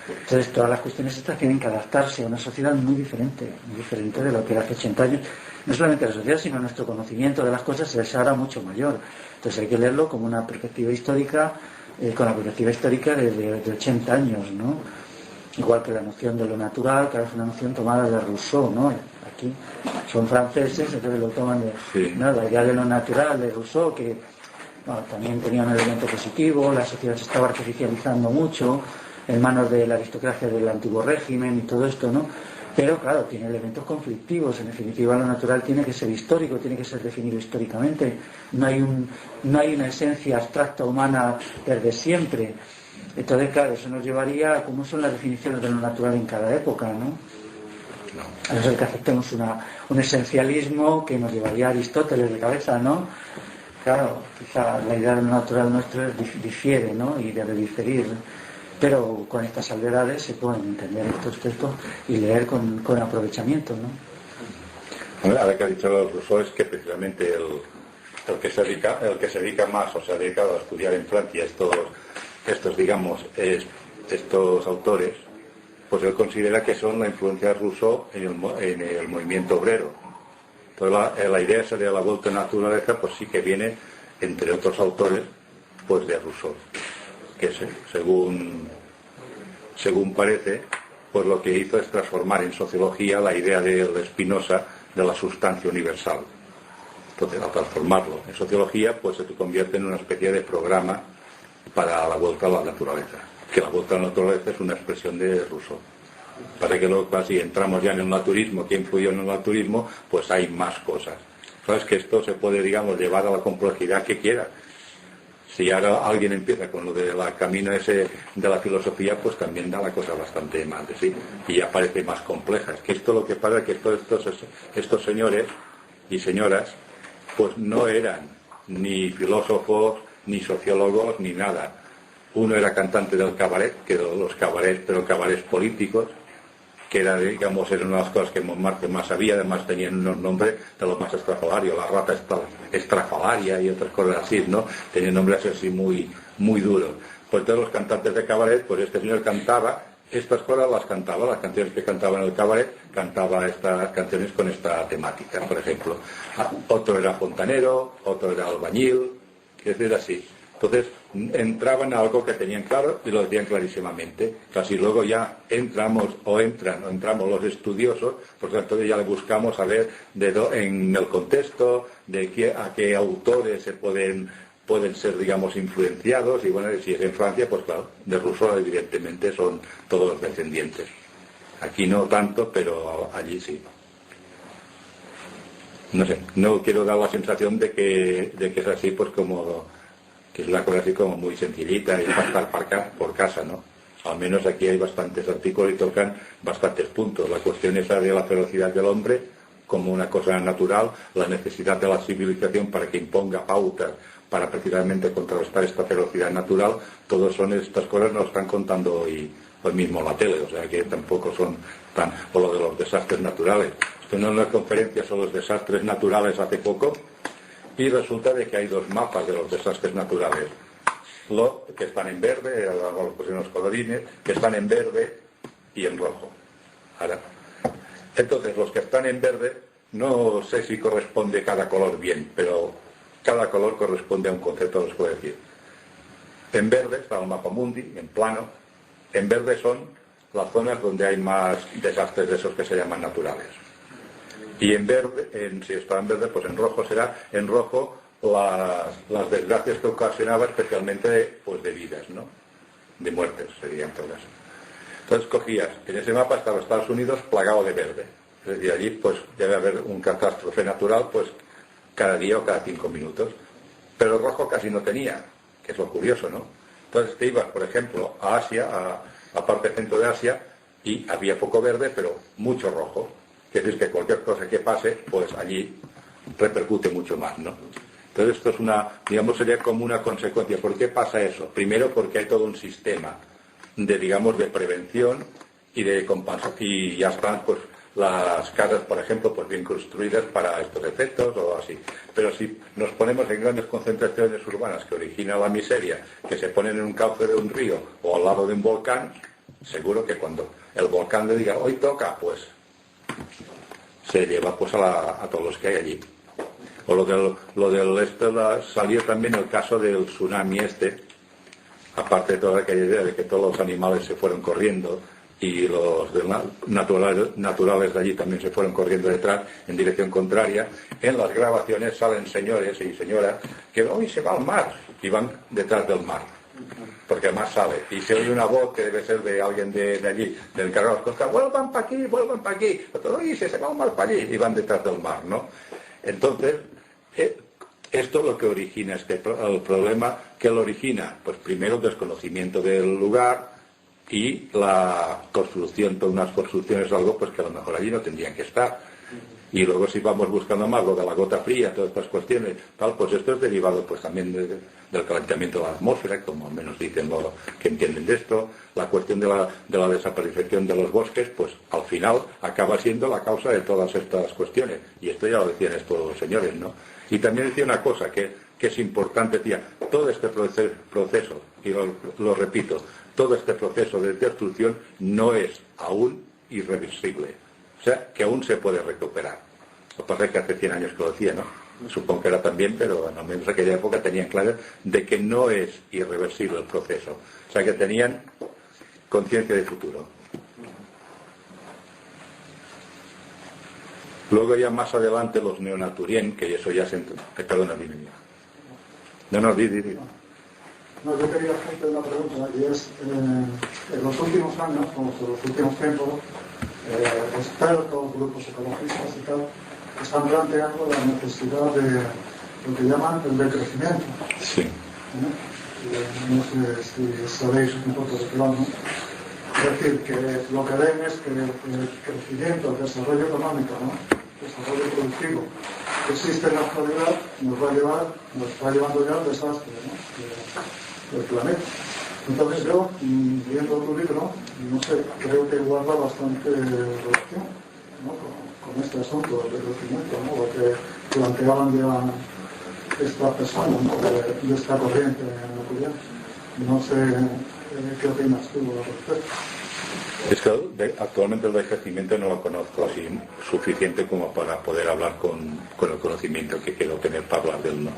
Entonces todas las cuestiones estas tienen que adaptarse a una sociedad muy diferente de lo que era hace 80 años. No solamente la sociedad, sino nuestro conocimiento de las cosas es ahora mucho mayor. Entonces hay que leerlo como una perspectiva histórica, con la perspectiva histórica de 80 años, ¿no? Igual que la noción de lo natural, que ahora es una noción tomada de Rousseau, ¿no? Aquí son franceses, entonces lo toman de ¿no? La idea de lo natural de Rousseau, que bueno, también tenía un elemento positivo, la sociedad se estaba artificializando mucho, en manos de la aristocracia del antiguo régimen y todo esto, ¿no? Pero claro, tiene elementos conflictivos. En definitiva, lo natural tiene que ser histórico, tiene que ser definido históricamente. No hay una esencia abstracta humana desde siempre. Entonces, claro, eso nos llevaría a cómo son las definiciones de lo natural en cada época, ¿no? A no ser que aceptemos un esencialismo que nos llevaría a Aristóteles de cabeza, ¿no? Claro, quizá la idea de lo natural nuestro difiere, ¿no? Y debe diferir. Pero con estas salvedades se pueden entender estos textos y leer con aprovechamiento, ¿no? Ahora que ha dicho Rousseau es que precisamente el que se dedica más o se ha dedicado a estudiar en Francia estos digamos estos autores, pues él considera que son la influencia de Rousseau en el movimiento obrero. Entonces la idea esa de la vuelta a la naturaleza pues sí que viene entre otros autores pues de Rousseau, que según parece, pues lo que hizo es transformar en sociología la idea de Spinoza de la sustancia universal. Entonces, al transformarlo en sociología, pues se convierte en una especie de programa para la vuelta a la naturaleza. Que la vuelta a la naturaleza es una expresión de Rousseau. Para que luego, si entramos ya en el naturismo, ¿qué influyó en el naturismo? Pues hay más cosas. Sabes que esto se puede, digamos, llevar a la complejidad que quiera. Si ahora alguien empieza con lo del camino ese de la filosofía, pues también da la cosa bastante más de sí, y ya parece más compleja. Es que esto lo que pasa es que estos señores y señoras, pues no eran ni filósofos, ni sociólogos, ni nada. Uno era cantante del cabaret, que los cabarets, pero cabarets políticos, que era, digamos, era una de las cosas que Montmartre más sabía, además tenían unos nombres de los más estrafalarios, la rata estrafalaria y otras cosas así, ¿no? Tenían nombres así muy duros. Pues todos los cantantes de cabaret, pues este señor cantaba, estas cosas las cantaba, las canciones que cantaba en el cabaret, cantaba estas canciones con esta temática, por ejemplo. Otro era fontanero, otro era albañil, es decir, así. Entonces entraban a algo que tenían claro y lo decían clarísimamente. Casi luego ya entramos los estudiosos, por tanto ya le buscamos a ver en el contexto de a qué autores se pueden ser, digamos, influenciados. Y bueno, si es en Francia, pues claro, de Rousseau evidentemente son todos los descendientes. Aquí no tanto, pero allí sí. No sé, no quiero dar la sensación de que es así, pues como que es una cosa así como muy sencillita y para estar por casa, ¿no? Al menos aquí hay bastantes artículos y tocan bastantes puntos. La cuestión esa de la ferocidad del hombre como una cosa natural, la necesidad de la civilización para que imponga pautas para precisamente contrarrestar esta ferocidad natural, todas son estas cosas, nos están contando hoy mismo la tele, o sea que tampoco son tan... o lo de los desastres naturales. Estoy en una conferencia sobre los desastres naturales hace poco, y resulta de que hay dos mapas de los desastres naturales, que están en verde, los pusieron los colorines, que están en verde y en rojo. Ahora, entonces los que están en verde, no sé si corresponde cada color bien, pero cada color corresponde a un concepto, os puedo decir. En verde está el mapa mundi, en plano. En verde son las zonas donde hay más desastres de esos que se llaman naturales. Y en verde, si está en verde, pues en rojo será, en rojo las desgracias que ocasionaba, especialmente pues de vidas, ¿no? De muertes serían todas. Entonces cogías, en ese mapa estaba Estados Unidos plagado de verde. Es decir, allí pues debe haber un catástrofe natural pues cada día o cada 5 minutos. Pero rojo casi no tenía, que es lo curioso, ¿no? Entonces te ibas, por ejemplo, a Asia, a la parte centro de Asia, y había poco verde, pero mucho rojo. Es decir, que cualquier cosa que pase, pues allí repercute mucho más, ¿no? Entonces esto es digamos, sería como una consecuencia. ¿Por qué pasa eso? Primero porque hay todo un sistema de prevención y de compensación, y ya están, pues, las casas, por ejemplo, pues bien construidas para estos efectos o así. Pero si nos ponemos en grandes concentraciones urbanas que originan la miseria, que se ponen en un cauce de un río o al lado de un volcán, seguro que cuando el volcán le diga, hoy toca, pues se lleva pues a todos los que hay allí. O lo del salió también el caso del tsunami aparte de toda aquella idea de que todos los animales se fueron corriendo y los naturales de allí también se fueron corriendo detrás en dirección contraria. En las grabaciones salen señores y señoras que hoy se va al mar y van detrás del mar, porque además sabe, y se oye una voz que debe ser de alguien de allí, del encargado de las costas, vuelvan para aquí, otros, oye, se va al mar para allí, y van detrás del mar, ¿no? Entonces, esto es lo que origina el problema. ¿Qué lo origina? Pues primero el desconocimiento del lugar y la construcción, todas unas construcciones, algo pues que a lo mejor allí no tendrían que estar. Y luego si vamos buscando más lo de la gota fría, todas estas cuestiones, tal, pues esto es derivado pues también del calentamiento de la atmósfera, como menos dicen los que entienden de esto. La cuestión de la desaparición de los bosques, pues al final acaba siendo la causa de todas estas cuestiones. Y esto ya lo decían estos señores, ¿no? Y también decía una cosa que es importante, decía, todo este proceso, y lo repito, todo este proceso de destrucción no es aún irreversible. O sea, que aún se puede recuperar. Lo que pasa es que hace 100 años que lo decía, ¿no? Supongo que era también, pero al menos en aquella época tenían claro de que no es irreversible el proceso. O sea, que tenían conciencia de futuro. Luego ya más adelante los neonaturien, que eso ya se... Perdona, dime. No, di. No, yo quería hacerte una pregunta, y es, en los últimos años, como en los últimos tiempos, expertos, grupos ecologistas y tal, están planteando la necesidad de lo que llaman el decrecimiento. Sí. No sé si sabéis un poco de qué vamos. Es decir, que lo que ven es que el crecimiento, el desarrollo económico, ¿no? El desarrollo productivo que existe en la actualidad nos va llevando ya al desastre, ¿no? del planeta. Entonces yo, viendo tu libro, no sé, creo que guarda bastante relación, ¿no? con este asunto del crecimiento, ¿no? Lo que planteaban ya estas personas, ¿no? de esta corriente natural. No sé qué opinas tú al respecto. Es que actualmente el decrecimiento no lo conozco así suficiente como para poder hablar con el conocimiento que quiero tener para hablar del no.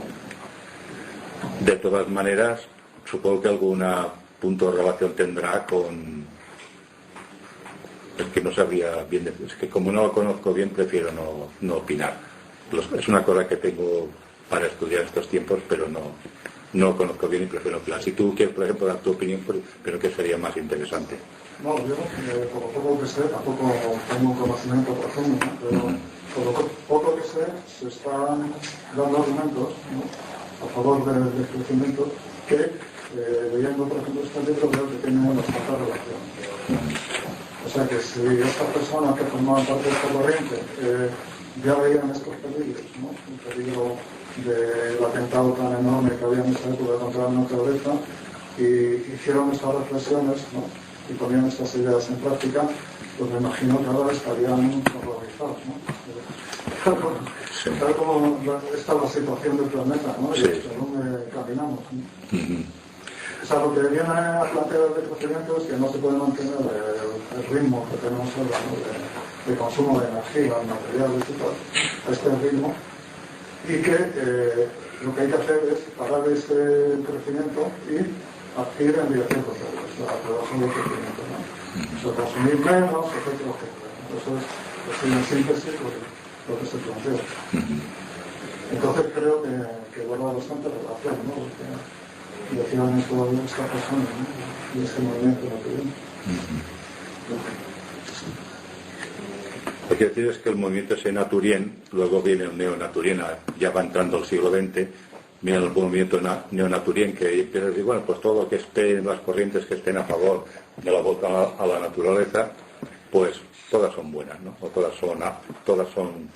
De todas maneras, supongo que algún punto de relación tendrá con... Es que no sabría bien, es que como no lo conozco bien prefiero no opinar. Es una cosa que tengo para estudiar estos tiempos, pero no lo conozco bien y prefiero opinar. Si tú quieres, por ejemplo, dar tu opinión, pues, creo que sería más interesante. No, yo por lo poco que sé, tampoco tengo un conocimiento profundo, ¿no? Pero por lo poco que sé, se están dando argumentos, ¿no? A favor del crecimiento que, leyendo por ejemplo este libro, creo que tienen bastante relación. O sea que si estas personas que formaban parte de esta corriente ya veían estos peligros, ¿no? El peligro del atentado tan enorme que había en esta época contra la naturaleza, y hicieron estas reflexiones, ¿no? Y ponían estas ideas en práctica, pues me imagino que ahora estarían horrorizados, ¿no? Sí. Tal como está la situación del planeta, ¿no? Y Sí. hacia dónde caminamos, ¿no? O sea, lo que viene a plantear el decrecimiento es que no se puede mantener el ritmo que tenemos ahora, ¿no? de consumo de energía, materiales y tal, a este ritmo, y que lo que hay que hacer es parar este crecimiento y ir en dirección contraria, o sea, reducción del crecimiento, ¿no? O sea, consumir menos, etcétera, etcétera. Eso es en síntesis lo que se plantea. Entonces creo que guarda bastante relación, ¿no? Porque decían toda esta persona, ¿no? Y este movimiento naturien. Lo que decir es que el movimiento ese naturien, luego viene el neonaturien, ya va entrando el siglo XX, viene el movimiento neonaturien que empieza a decir, bueno, pues todo lo que esté en las corrientes que estén a favor de la vuelta a la naturaleza, pues todas son buenas, ¿no? O todas son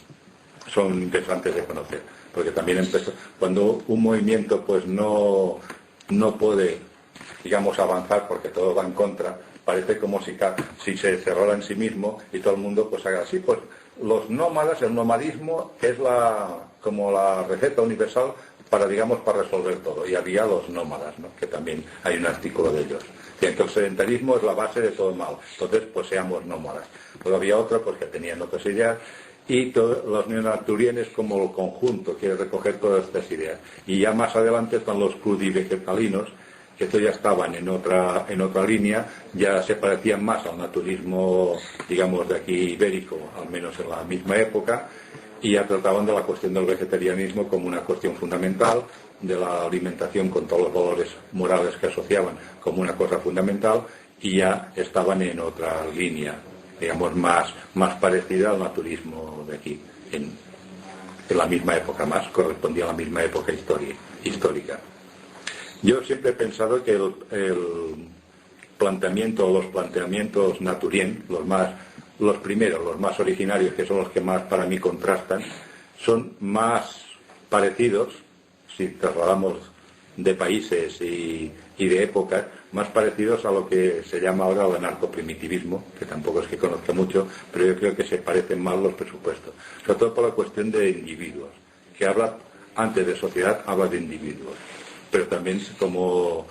interesantes de conocer, porque también empezó, cuando un movimiento pues no puede, digamos, avanzar porque todo va en contra, parece como si se cerrara en sí mismo y todo el mundo pues haga así, pues los nómadas, el nomadismo es como la receta universal para resolver todo, y había los nómadas, ¿no? Que también hay un artículo de ellos, que el sedentarismo es la base de todo el mal, entonces pues seamos nómadas. Luego había otro pues que tenían otras ideas, y los neonaturienes como el conjunto quiere recoger todas estas ideas, y ya más adelante están los crudivegetalinos, que estos ya estaban en otra línea, ya se parecían más al naturismo, digamos, de aquí ibérico, al menos en la misma época, y ya trataban de la cuestión del vegetarianismo como una cuestión fundamental, de la alimentación con todos los valores morales que asociaban como una cosa fundamental, y ya estaban en otra línea, digamos, más parecida al naturismo de aquí, en la misma época, más correspondía a la misma época histórica. Yo siempre he pensado que el planteamiento, los planteamientos naturien, los primeros, los más originarios, que son los que más para mí contrastan, son más parecidos, si trasladamos de países y de épocas, más parecidos a lo que se llama ahora el anarcoprimitivismo, que tampoco es que conozca mucho, pero yo creo que se parecen más los presupuestos, sobre todo por la cuestión de individuos, que habla, antes de sociedad, habla de individuos, pero también, como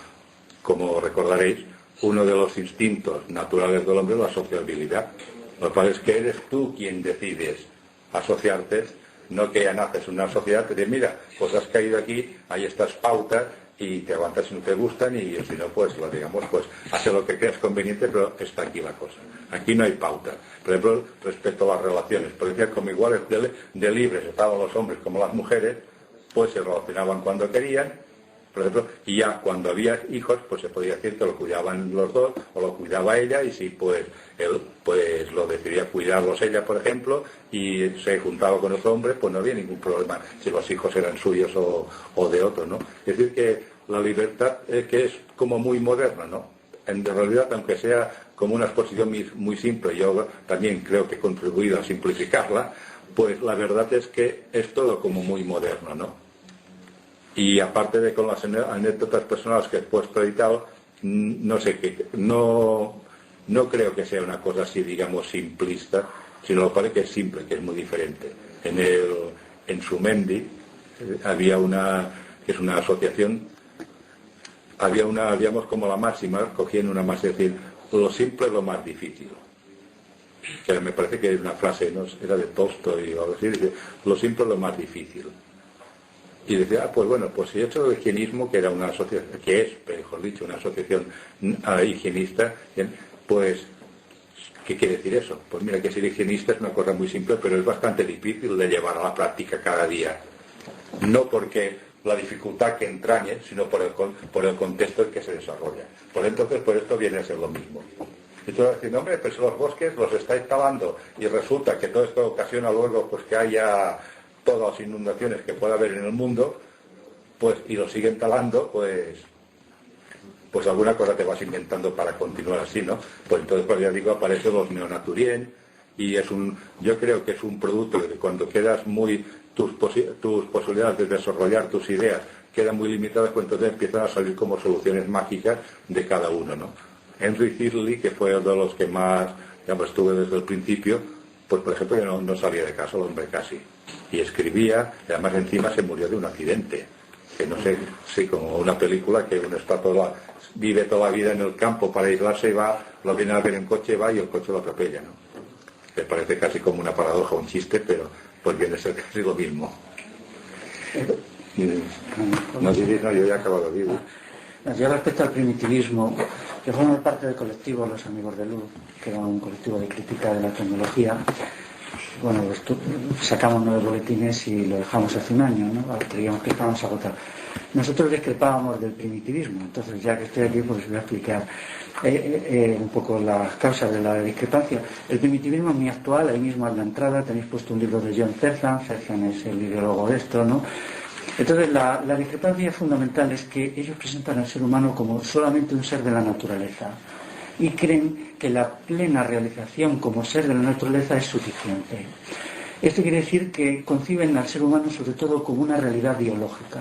recordaréis, uno de los instintos naturales del hombre es la sociabilidad. Lo que pasa es que eres tú quien decides asociarte, no que ya naces en una sociedad, te dices, mira, pues has caído aquí, hay estas pautas, y te aguantas si no te gustan, y si no, pues hace lo que creas conveniente, pero está aquí la cosa. Aquí no hay pauta. Por ejemplo, respecto a las relaciones, parecía como iguales de libres estaban los hombres como las mujeres, pues se relacionaban cuando querían, por ejemplo, y ya cuando había hijos, pues se podía decir que lo cuidaban los dos, o lo cuidaba ella, y si pues él pues lo decidía cuidarlos ella, por ejemplo, y se juntaba con otro hombre, pues no había ningún problema si los hijos eran suyos o de otro, ¿no? Es decir, que la libertad que es como muy moderna, ¿no? En realidad, aunque sea como una exposición muy simple, yo también creo que he contribuido a simplificarla, pues la verdad es que es todo como muy moderno, ¿no? Y aparte de con las anécdotas personales que he puesto y tal, no creo que sea una cosa así, digamos, simplista, sino lo parece que es simple, que es muy diferente. En Sumendi había que es una asociación, habíamos como la máxima, cogían una máxima, es decir, lo simple es lo más difícil. Que me parece que es una frase, ¿no? Era de Tolstoy o algo así, dice, lo simple es lo más difícil. Y decía, pues bueno, pues si he hecho el higienismo, que era una asociación, que es, mejor dicho, una asociación higienista, pues, ¿qué quiere decir eso? Pues mira, que ser higienista es una cosa muy simple, pero es bastante difícil de llevar a la práctica cada día. No porque la dificultad que entrañe, sino por el contexto en que se desarrolla. Por esto viene a ser lo mismo. Y tú vas diciendo, hombre, pues los bosques los estáis talando, y resulta que todo esto ocasiona luego pues que haya todas las inundaciones que pueda haber en el mundo, pues, y lo siguen talando, pues alguna cosa te vas inventando para continuar así, ¿no? Pues entonces, pues ya digo, aparecen los neonaturien, y yo creo que es un producto de que cuando quedas tus posibilidades de desarrollar tus ideas quedan muy limitadas, pues entonces empiezan a salir como soluciones mágicas de cada uno, ¿no? Henry Thirdly, que fue uno de los que más, digamos, estuve desde el principio, pues por ejemplo, que no salía de casa el hombre casi. Y escribía, y además encima se murió de un accidente. Que no sé, sí, como una película que uno vive toda la vida en el campo para aislarse y lo viene a ver en coche, va y el coche lo atropella, ¿no? Me parece casi como una paradoja, un chiste, pero pues viene a ser casi lo mismo. No, yo ya he acabado de vivir. Ya respecto al primitivismo, que forma parte del colectivo Los Amigos de Luz, que era un colectivo de crítica de la tecnología, bueno, sacamos 9 boletines y lo dejamos hace un año, ¿no? Creíamos que estábamos agotados. Nosotros discrepábamos del primitivismo, entonces ya que estoy aquí pues voy a explicar un poco las causas de la discrepancia. El primitivismo es muy actual, ahí mismo a la entrada tenéis puesto un libro de John Zerzan es el ideólogo de esto, ¿no? Entonces la discrepancia fundamental es que ellos presentan al ser humano como solamente un ser de la naturaleza y creen que la plena realización como ser de la naturaleza es suficiente. Esto quiere decir que conciben al ser humano sobre todo como una realidad biológica.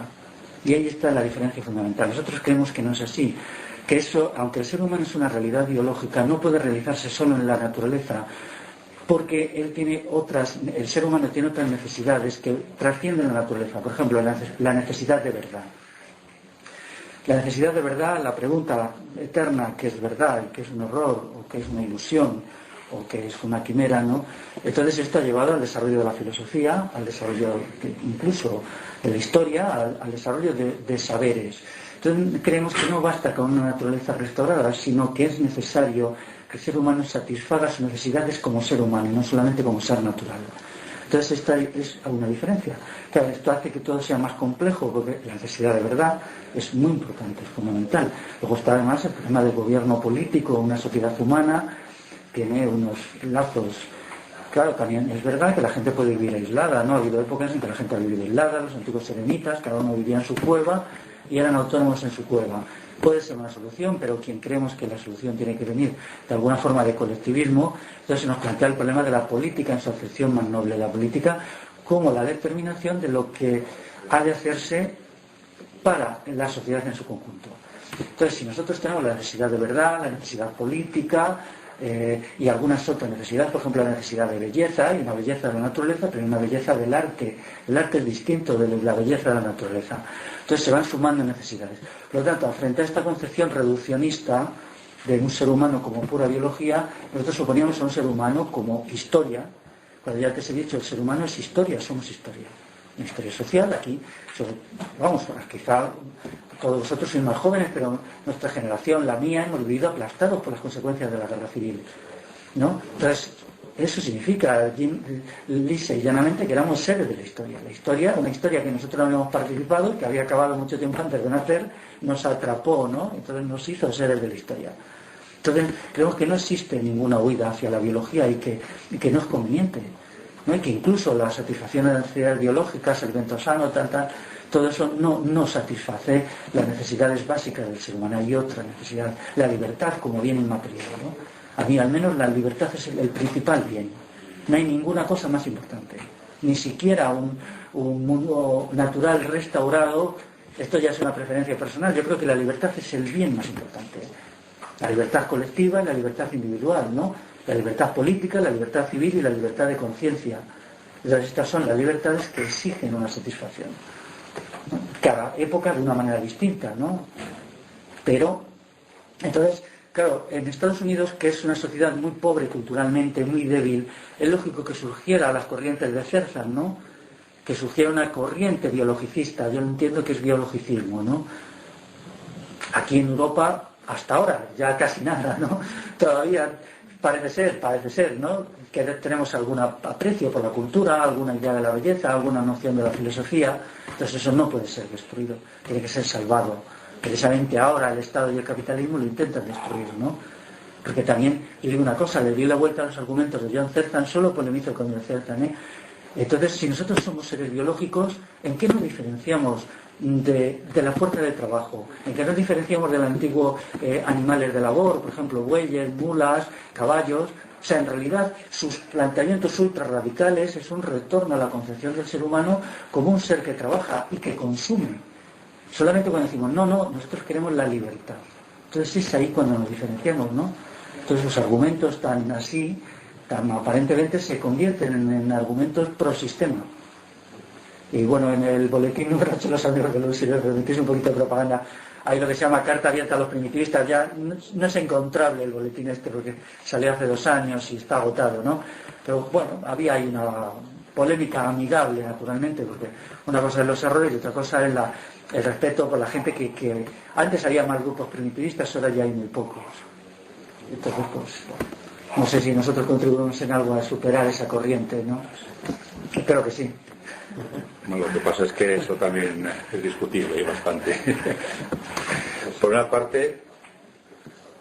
Y ahí está la diferencia fundamental. Nosotros creemos que no es así, que eso, aunque el ser humano es una realidad biológica, no puede realizarse solo en la naturaleza, porque el ser humano tiene otras necesidades que trascienden la naturaleza. Por ejemplo, la necesidad de verdad. La necesidad de verdad, la pregunta eterna, ¿qué es verdad? ¿Qué es un horror? ¿O qué es una ilusión? ¿O qué es una quimera? ¿No? Entonces esto ha llevado al desarrollo de la filosofía, al desarrollo incluso de la historia, al desarrollo de saberes. Entonces creemos que no basta con una naturaleza restaurada, sino que es necesario que el ser humano satisfaga sus necesidades como ser humano y no solamente como ser natural. Entonces esta es una diferencia. Claro, esto hace que todo sea más complejo porque la necesidad de verdad es muy importante, es fundamental. Luego está además el problema del gobierno político, una sociedad humana tiene unos lazos. Claro, también es verdad que la gente puede vivir aislada, ¿no? Ha habido épocas en que la gente ha vivido aislada, los antiguos eremitas, cada uno vivía en su cueva y eran autónomos en su cueva. Puede ser una solución, pero quien creemos que la solución tiene que venir de alguna forma de colectivismo, entonces se nos plantea el problema de la política en su acepción más noble, la política como la determinación de lo que ha de hacerse para la sociedad en su conjunto. Entonces, si nosotros tenemos la necesidad de verdad, la necesidad política y algunas otras necesidades, por ejemplo la necesidad de belleza, hay una belleza de la naturaleza, pero hay una belleza del arte. El arte es distinto de la belleza de la naturaleza. Entonces se van sumando necesidades. Por lo tanto, frente a esta concepción reduccionista de un ser humano como pura biología, nosotros suponíamos a un ser humano como historia. Cuando ya antes he dicho, el ser humano es historia, somos historia. Una historia social, aquí, quizá todos vosotros sois más jóvenes, pero nuestra generación, la mía, hemos vivido aplastados por las consecuencias de la guerra civil, ¿no? Entonces, eso significa, lisa y llanamente, que éramos seres de la historia. La historia, una historia que nosotros no habíamos participado, que había acabado mucho tiempo antes de nacer, nos atrapó, ¿no? Entonces nos hizo seres de la historia. Entonces, creemos que no existe ninguna huida hacia la biología y que no es conveniente, ¿no? Y que incluso la satisfacción de las necesidades biológicas, el alimento sano, todo eso no satisface las necesidades básicas del ser humano. Hay otra necesidad, la libertad como bien inmaterial, ¿no? A mí al menos la libertad es el principal bien. No hay ninguna cosa más importante. Ni siquiera un mundo natural restaurado. Esto ya es una preferencia personal. Yo creo que la libertad es el bien más importante. La libertad colectiva y la libertad individual, ¿no? La libertad política, la libertad civil y la libertad de conciencia. Estas son las libertades que exigen una satisfacción. Cada época de una manera distinta, ¿no? Pero, entonces, claro, en Estados Unidos, que es una sociedad muy pobre culturalmente, muy débil, es lógico que surgiera las corrientes de Zerzan, ¿no? Que surgiera una corriente biologicista. Yo entiendo que es biologicismo, ¿no? Aquí en Europa, hasta ahora, ya casi nada, ¿no? Todavía parece ser, ¿no? Que tenemos algún aprecio por la cultura, alguna idea de la belleza, alguna noción de la filosofía. Entonces eso no puede ser destruido, tiene que ser salvado. Precisamente ahora el Estado y el capitalismo lo intentan destruir, ¿no? Porque también, y digo una cosa, le di la vuelta a los argumentos de John Zerzan, solo polemizo con John Zerzan, ¿eh? Entonces, si nosotros somos seres biológicos, ¿en qué nos diferenciamos de la fuerza de trabajo? ¿En qué nos diferenciamos del antiguo animales de labor, por ejemplo, bueyes, mulas, caballos? O sea, en realidad, sus planteamientos ultra radicales es un retorno a la concepción del ser humano como un ser que trabaja y que consume. Solamente cuando decimos, no, nosotros queremos la libertad. Entonces es ahí cuando nos diferenciamos, ¿no? Entonces los argumentos tan aparentemente se convierten en argumentos pro sistema. Y bueno, en el boletín número 8, los amigos de Luis, si les permitís un poquito de propaganda, hay lo que se llama carta abierta a los primitivistas. Ya no es encontrable el boletín este porque salió hace 2 años y está agotado, ¿no? Pero bueno, había ahí una polémica amigable, naturalmente, porque una cosa es los errores y otra cosa es el respeto por la gente que antes había más grupos primitivistas, ahora ya hay muy pocos. Entonces, pues, No sé si nosotros contribuimos en algo a superar esa corriente, ¿no? Espero que sí. Bueno, lo que pasa es que eso también es discutible y bastante. Por una parte,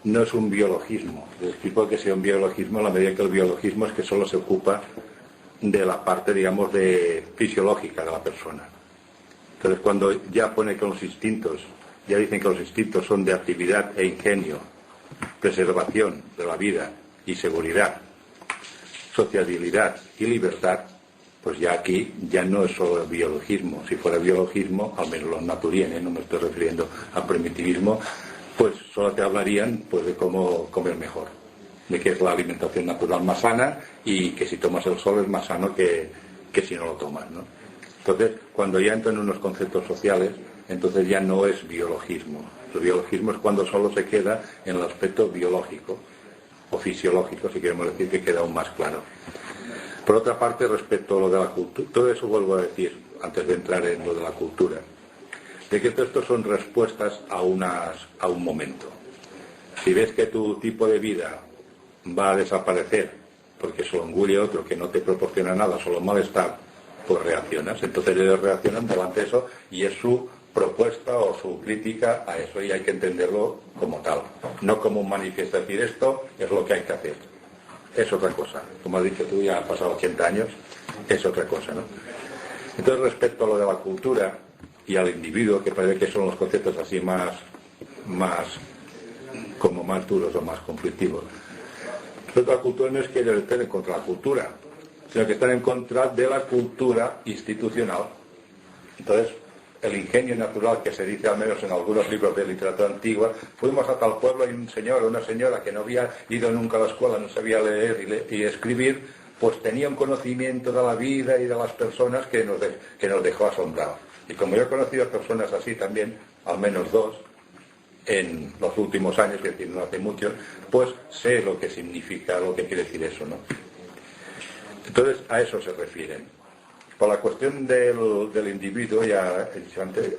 no es un biologismo. Les explico que sea un biologismo a la medida que el biologismo es que solo se ocupa de la parte, digamos, fisiológica de la persona. Entonces, cuando ya pone que los instintos, ya dicen que los instintos son de actividad e ingenio, preservación de la vida y seguridad, sociabilidad y libertad, pues ya aquí ya no es solo el biologismo. Si fuera biologismo, al menos los naturienes, no me estoy refiriendo al primitivismo, pues solo te hablarían pues de cómo comer mejor, de que es la alimentación natural más sana y que si tomas el sol es más sano que si no lo tomas, ¿no? Entonces, cuando ya entran en unos conceptos sociales, entonces ya no es biologismo. El biologismo es cuando solo se queda en el aspecto biológico o fisiológico, si queremos decir, que queda aún más claro. Por otra parte, respecto a lo de la cultura, todo eso vuelvo a decir, antes de entrar en lo de la cultura, de que todo esto son respuestas a un momento. Si ves que tu tipo de vida va a desaparecer porque se lo engulle otro que no te proporciona nada, solo malestar, pues reaccionas. Entonces ellos reaccionan delante de eso y es su propuesta o su crítica a eso y hay que entenderlo como tal, no como un manifiesto, decir esto es lo que hay que hacer. Es otra cosa. Como has dicho tú, ya han pasado 80 años, es otra cosa, ¿no? Entonces, respecto a lo de la cultura y al individuo, que parece que son los conceptos así más duros o más conflictivos. Respecto a la cultura no es que ellos estén en contra de la cultura, sino que están en contra de la cultura institucional. Entonces, el ingenio natural que se dice al menos en algunos libros de literatura antigua, fuimos a tal pueblo y un señor o una señora que no había ido nunca a la escuela, no sabía leer y escribir, pues tenía un conocimiento de la vida y de las personas que nos dejó asombrados. Y como yo he conocido a personas así también, al menos dos, en los últimos años, es decir, no hace mucho, pues sé lo que significa, lo que quiere decir eso, ¿no? Entonces, a eso se refieren. Por la cuestión del individuo, ya he dicho antes,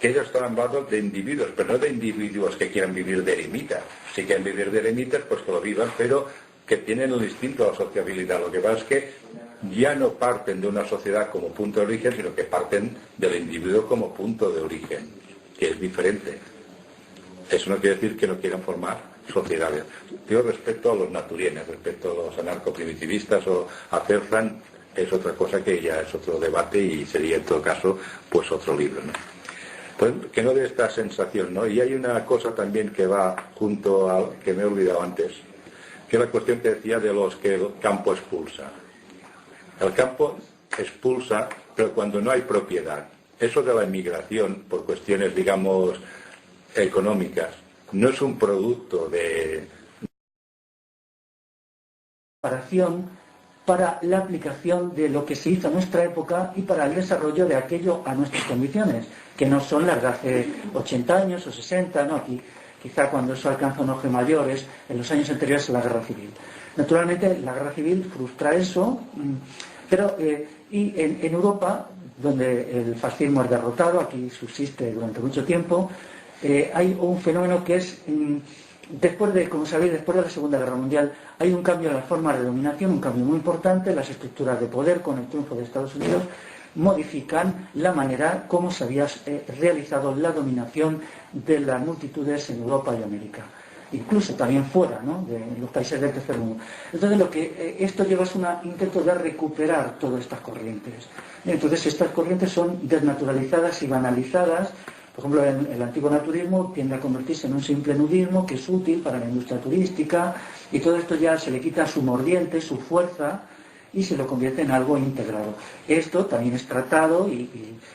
que ellos están hablando de individuos, pero no de individuos que quieran vivir de eremitas. Si quieren vivir de eremitas, pues que lo vivan, pero que tienen el instinto a la sociabilidad. Lo que pasa es que ya no parten de una sociedad como punto de origen, sino que parten del individuo como punto de origen, que es diferente. Eso no quiere decir que no quieran formar sociedades. Yo respecto a los naturienes, respecto a los anarcoprimitivistas o a Cerfran, es otra cosa que ya es otro debate y sería en todo caso pues otro libro, ¿no? Pues que no dé esta sensación, ¿no? Y hay una cosa también que va junto al que me he olvidado antes, que es la cuestión que decía de los que el campo expulsa. El campo expulsa, pero cuando no hay propiedad. Eso de la emigración, por cuestiones, digamos, económicas, no es un producto de preparación para la aplicación de lo que se hizo en nuestra época y para el desarrollo de aquello a nuestras condiciones, que no son las de hace 80 años o 60, ¿no? Aquí, quizá cuando eso alcanza un auge mayor es en los años anteriores a la Guerra Civil. Naturalmente, la Guerra Civil frustra eso, pero y en Europa, donde el fascismo es derrotado, aquí subsiste durante mucho tiempo, hay un fenómeno que es... como sabéis, después de la Segunda Guerra Mundial hay un cambio en las formas de dominación, un cambio muy importante. Las estructuras de poder con el triunfo de Estados Unidos modifican la manera como se había realizado la dominación de las multitudes en Europa y América, incluso también fuera, ¿no?, de los países del tercer mundo. Entonces esto lleva a un intento de recuperar todas estas corrientes. Entonces estas corrientes son desnaturalizadas y banalizadas. Por ejemplo, el antiguo naturismo tiende a convertirse en un simple nudismo que es útil para la industria turística y todo esto ya se le quita su mordiente, su fuerza y se lo convierte en algo integrado. Esto también es tratado y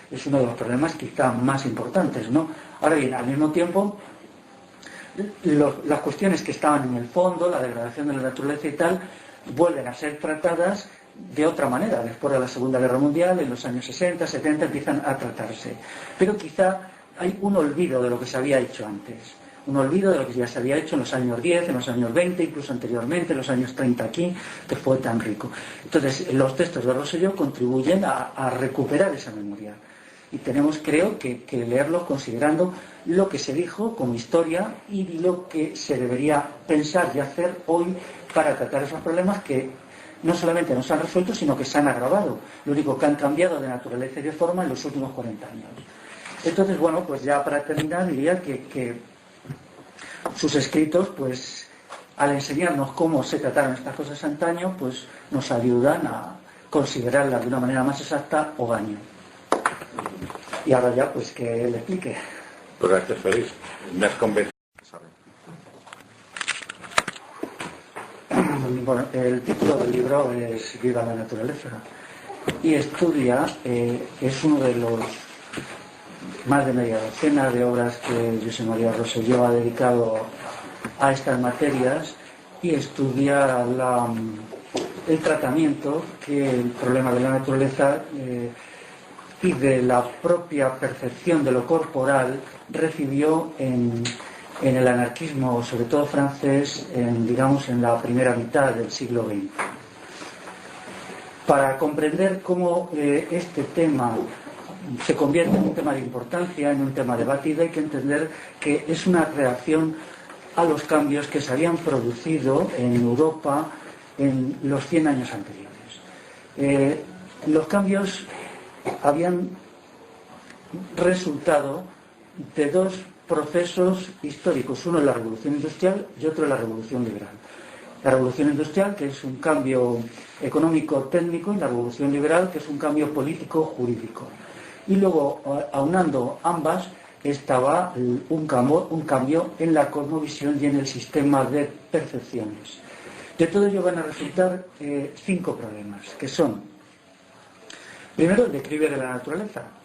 es uno de los problemas quizá más importantes, ¿no? Ahora bien, al mismo tiempo, las cuestiones que estaban en el fondo, la degradación de la naturaleza y tal, vuelven a ser tratadas de otra manera. Después de la Segunda Guerra Mundial, en los años 60, 70, empiezan a tratarse. Pero quizá hay un olvido de lo que se había hecho antes, un olvido de lo que ya se había hecho en los años 10, en los años 20, incluso anteriormente, en los años 30 aquí, que fue tan rico. Entonces, los textos de Rosselló contribuyen a recuperar esa memoria. Y tenemos, creo, que leerlo considerando lo que se dijo como historia y lo que se debería pensar y hacer hoy para tratar esos problemas que no solamente no se han resuelto, sino que se han agravado. Lo único que han cambiado de naturaleza y de forma en los últimos 40 años. Entonces, bueno, pues ya para terminar diría que sus escritos, pues al enseñarnos cómo se trataron estas cosas antaño, pues nos ayudan a considerarlas de una manera más exacta o daño. Y ahora ya, pues que le explique. Pues gracias, Félix. Me has convencido. Bueno, el título del libro es Viva la naturaleza y estudia, es uno de los más de media docena de obras que José María Rosselló ha dedicado a estas materias y estudia el tratamiento que el problema de la naturaleza y de la propia percepción de lo corporal recibió en el anarquismo, sobre todo francés, digamos en la primera mitad del siglo XX. Para comprender cómo este tema se convierte en un tema de importancia, en un tema debatido, hay que entender que es una reacción a los cambios que se habían producido en Europa en los 100 años anteriores. Los cambios habían resultado de dos procesos históricos, uno es la revolución industrial y otro es la revolución liberal. La revolución industrial, que es un cambio económico-técnico, y la revolución liberal, que es un cambio político-jurídico. Y luego, aunando ambas, estaba un cambio en la cosmovisión y en el sistema de percepciones. De todo ello van a resultar 5 problemas, que son: primero, el declive de la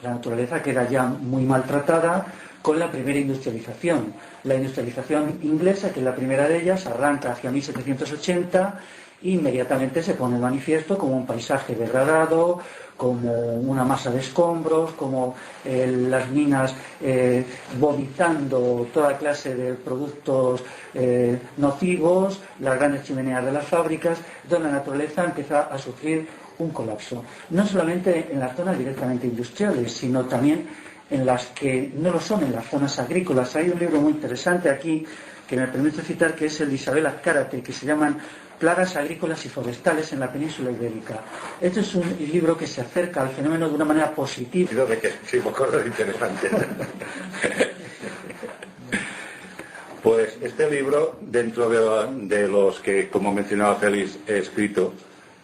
naturaleza queda ya muy maltratada con la primera industrialización. La industrialización inglesa, que es la primera de ellas, arranca hacia 1780 e inmediatamente se pone en manifiesto como un paisaje degradado, como una masa de escombros, como las minas vomitando toda clase de productos nocivos, las grandes chimeneas de las fábricas, donde la naturaleza empieza a sufrir un colapso. No solamente en las zonas directamente industriales, sino también en las que no lo son, en las zonas agrícolas. Hay un libro muy interesante aquí que me permito citar, que es el de Isabel Azcárate, que se llaman Plagas agrícolas y forestales en la península ibérica. Este es un libro que se acerca al fenómeno de una manera positiva. De que sí, cosas interesantes. Pues este libro, dentro de los que, como mencionaba Félix, he escrito,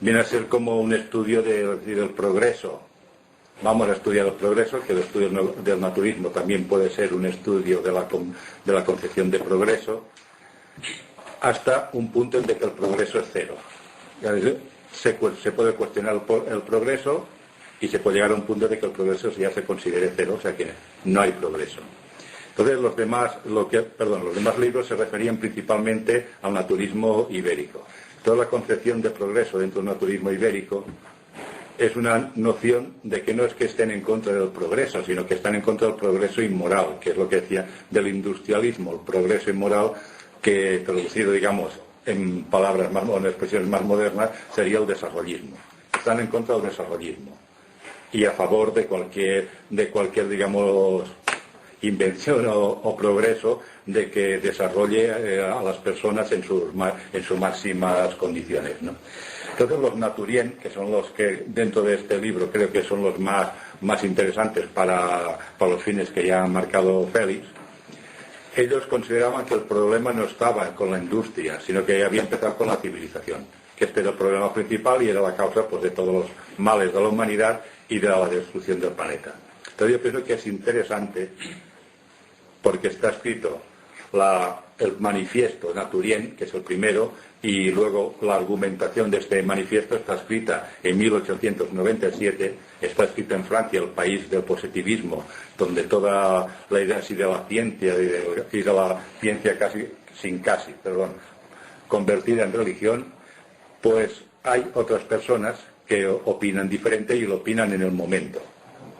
viene a ser como un estudio del progreso. Vamos a estudiar el progreso, que el estudio del naturismo también puede ser un estudio de la concepción de progreso, hasta un punto en que el progreso es cero. Se puede cuestionar el progreso y se puede llegar a un punto de que el progreso ya se considere cero, o sea que no hay progreso. Entonces los demás libros se referían principalmente al naturismo ibérico. Toda la concepción de progreso dentro del naturismo ibérico es una noción de que no es que estén en contra del progreso, sino que están en contra del progreso inmoral, que es lo que decía del industrialismo, el progreso inmoral, que traducido, digamos, en palabras más, o en expresiones más modernas, sería el desarrollismo. Están en contra del desarrollismo y a favor de cualquier digamos, invención o progreso de que desarrolle a las personas en sus máximas condiciones, ¿no? Entonces los naturien, que son los que dentro de este libro creo que son los más interesantes para los fines que ya ha marcado Félix, ellos consideraban que el problema no estaba con la industria, sino que había empezado con la civilización, que este era el problema principal y era la causa, pues, de todos los males de la humanidad y de la destrucción del planeta. Entonces yo pienso que es interesante porque está escrito el manifiesto naturien, que es el primero, y luego la argumentación de este manifiesto está escrita en 1897, está escrita en Francia, el país del positivismo, donde toda la idea así de la ciencia y de la ciencia convertida en religión, pues hay otras personas que opinan diferente y lo opinan en el momento.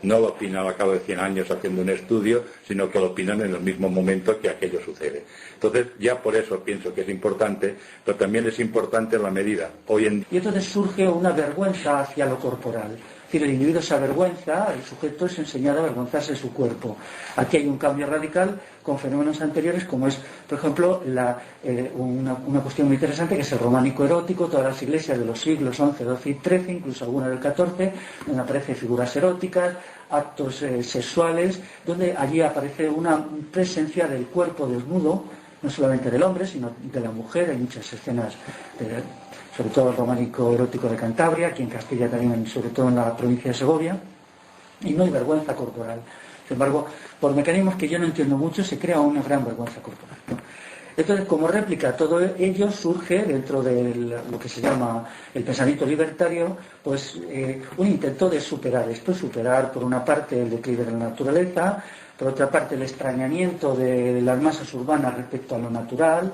No lo opinan al cabo de 100 años haciendo un estudio, sino que lo opinan en el mismo momento que aquello sucede. Entonces, ya por eso pienso que es importante, pero también es importante en la medida. Y entonces surge una vergüenza hacia lo corporal. Es decir, el individuo se avergüenza, el sujeto es enseñado a avergonzarse de su cuerpo. Aquí hay un cambio radical con fenómenos anteriores, como es, por ejemplo, una cuestión muy interesante, que es el románico erótico. Todas las iglesias de los siglos XI, XII y XIII, incluso alguna del XIV, donde aparecen figuras eróticas, actos sexuales, donde allí aparece una presencia del cuerpo desnudo, no solamente del hombre, sino de la mujer. Hay muchas escenas, sobre todo el románico erótico de Cantabria, aquí en Castilla también, sobre todo en la provincia de Segovia, y no hay vergüenza corporal. Sin embargo, por mecanismos que yo no entiendo mucho, se crea una gran vergüenza corporal, ¿no? Entonces, como réplica, todo ello surge dentro de lo que se llama el pensamiento libertario, pues un intento de superar esto, superar por una parte el declive de la naturaleza, por otra parte el extrañamiento de las masas urbanas respecto a lo natural,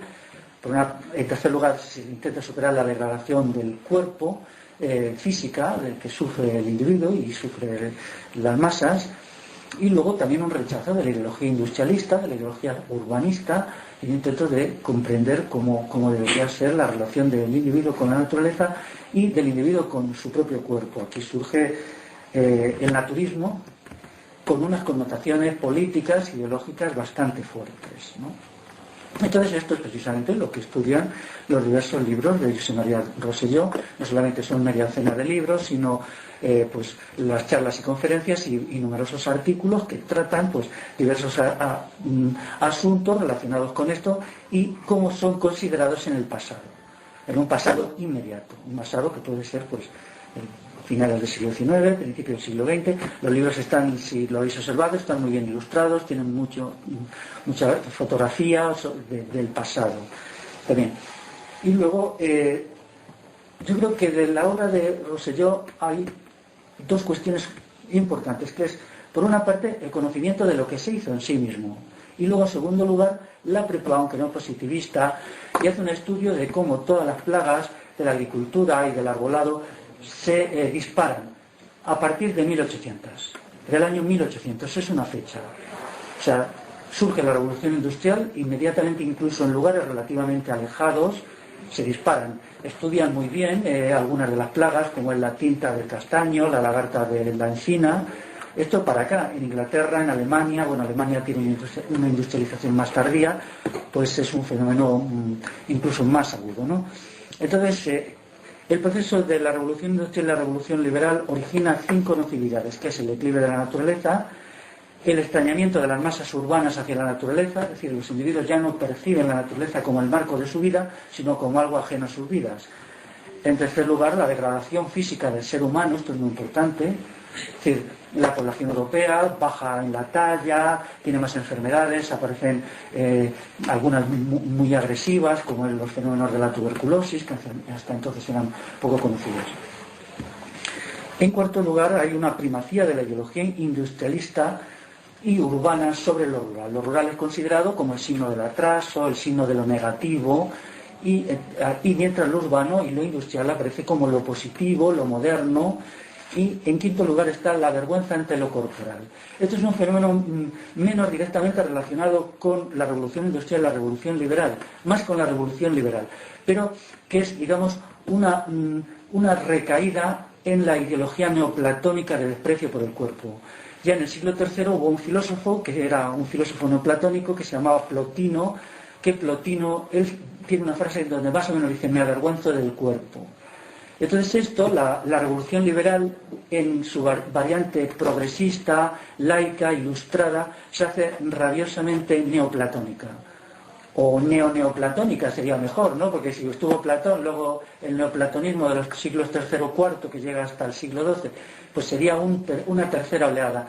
en tercer lugar se intenta superar la degradación del cuerpo física del que sufre el individuo y sufre las masas, y luego también un rechazo de la ideología industrialista, de la ideología urbanista, y un intento de comprender cómo debería ser la relación del individuo con la naturaleza y del individuo con su propio cuerpo. Aquí surge el naturismo con unas connotaciones políticas, ideológicas bastante fuertes, ¿no? Entonces esto es precisamente lo que estudian los diversos libros de Josep María Rosselló. No solamente son media docena de libros, sino pues las charlas y conferencias y numerosos artículos que tratan pues diversos asuntos relacionados con esto y cómo son considerados en el pasado, en un pasado inmediato, un pasado que puede ser pues finales del siglo XIX, principios del siglo XX. Los libros están, si lo habéis observado, están muy bien ilustrados, tienen mucha fotografía del pasado también. Y luego, yo creo que de la obra de Rosselló hay dos cuestiones importantes, que es, por una parte, el conocimiento de lo que se hizo en sí mismo, y luego, en segundo lugar, la preocupación, aunque no positivista, y hace un estudio de cómo todas las plagas de la agricultura y del arbolado se disparan a partir de 1800, del año 1800, es una fecha. O sea, surge la revolución industrial, inmediatamente, incluso en lugares relativamente alejados, se disparan. Estudian muy bien algunas de las plagas, como es la tinta del castaño, la lagarta de la encina. Esto para acá, en Inglaterra, en Alemania. Bueno, Alemania tiene una industrialización más tardía, pues es un fenómeno incluso más agudo, ¿no? Entonces, el proceso de la revolución industrial y la revolución liberal origina 5 nocividades, que es el declive de la naturaleza, el extrañamiento de las masas urbanas hacia la naturaleza, es decir, los individuos ya no perciben la naturaleza como el marco de su vida, sino como algo ajeno a sus vidas. En tercer lugar, la degradación física del ser humano, esto es muy importante, es decir, la población europea baja en la talla, tiene más enfermedades, aparecen algunas muy agresivas, como los fenómenos de la tuberculosis, que hasta entonces eran poco conocidos. En cuarto lugar, hay una primacía de la ideología industrialista y urbana sobre lo rural. Lo rural es considerado como el signo del atraso, el signo de lo negativo, y mientras lo urbano y lo industrial aparece como lo positivo, lo moderno. Y en quinto lugar está la vergüenza ante lo corporal. Esto es un fenómeno menos directamente relacionado con la revolución industrial y la revolución liberal, más con la revolución liberal, pero que es, digamos, una recaída en la ideología neoplatónica de desprecio por el cuerpo. Ya en el siglo III hubo un filósofo, que era un filósofo neoplatónico, que se llamaba Plotino, que Plotino, él tiene una frase donde más o menos dice: me avergüenzo del cuerpo. Entonces esto, la revolución liberal en su variante progresista, laica, ilustrada, se hace rabiosamente neoplatónica. O neoplatónica sería mejor, ¿no? Porque si estuvo Platón, luego el neoplatonismo de los siglos III o IV, que llega hasta el siglo XII, pues sería una tercera oleada.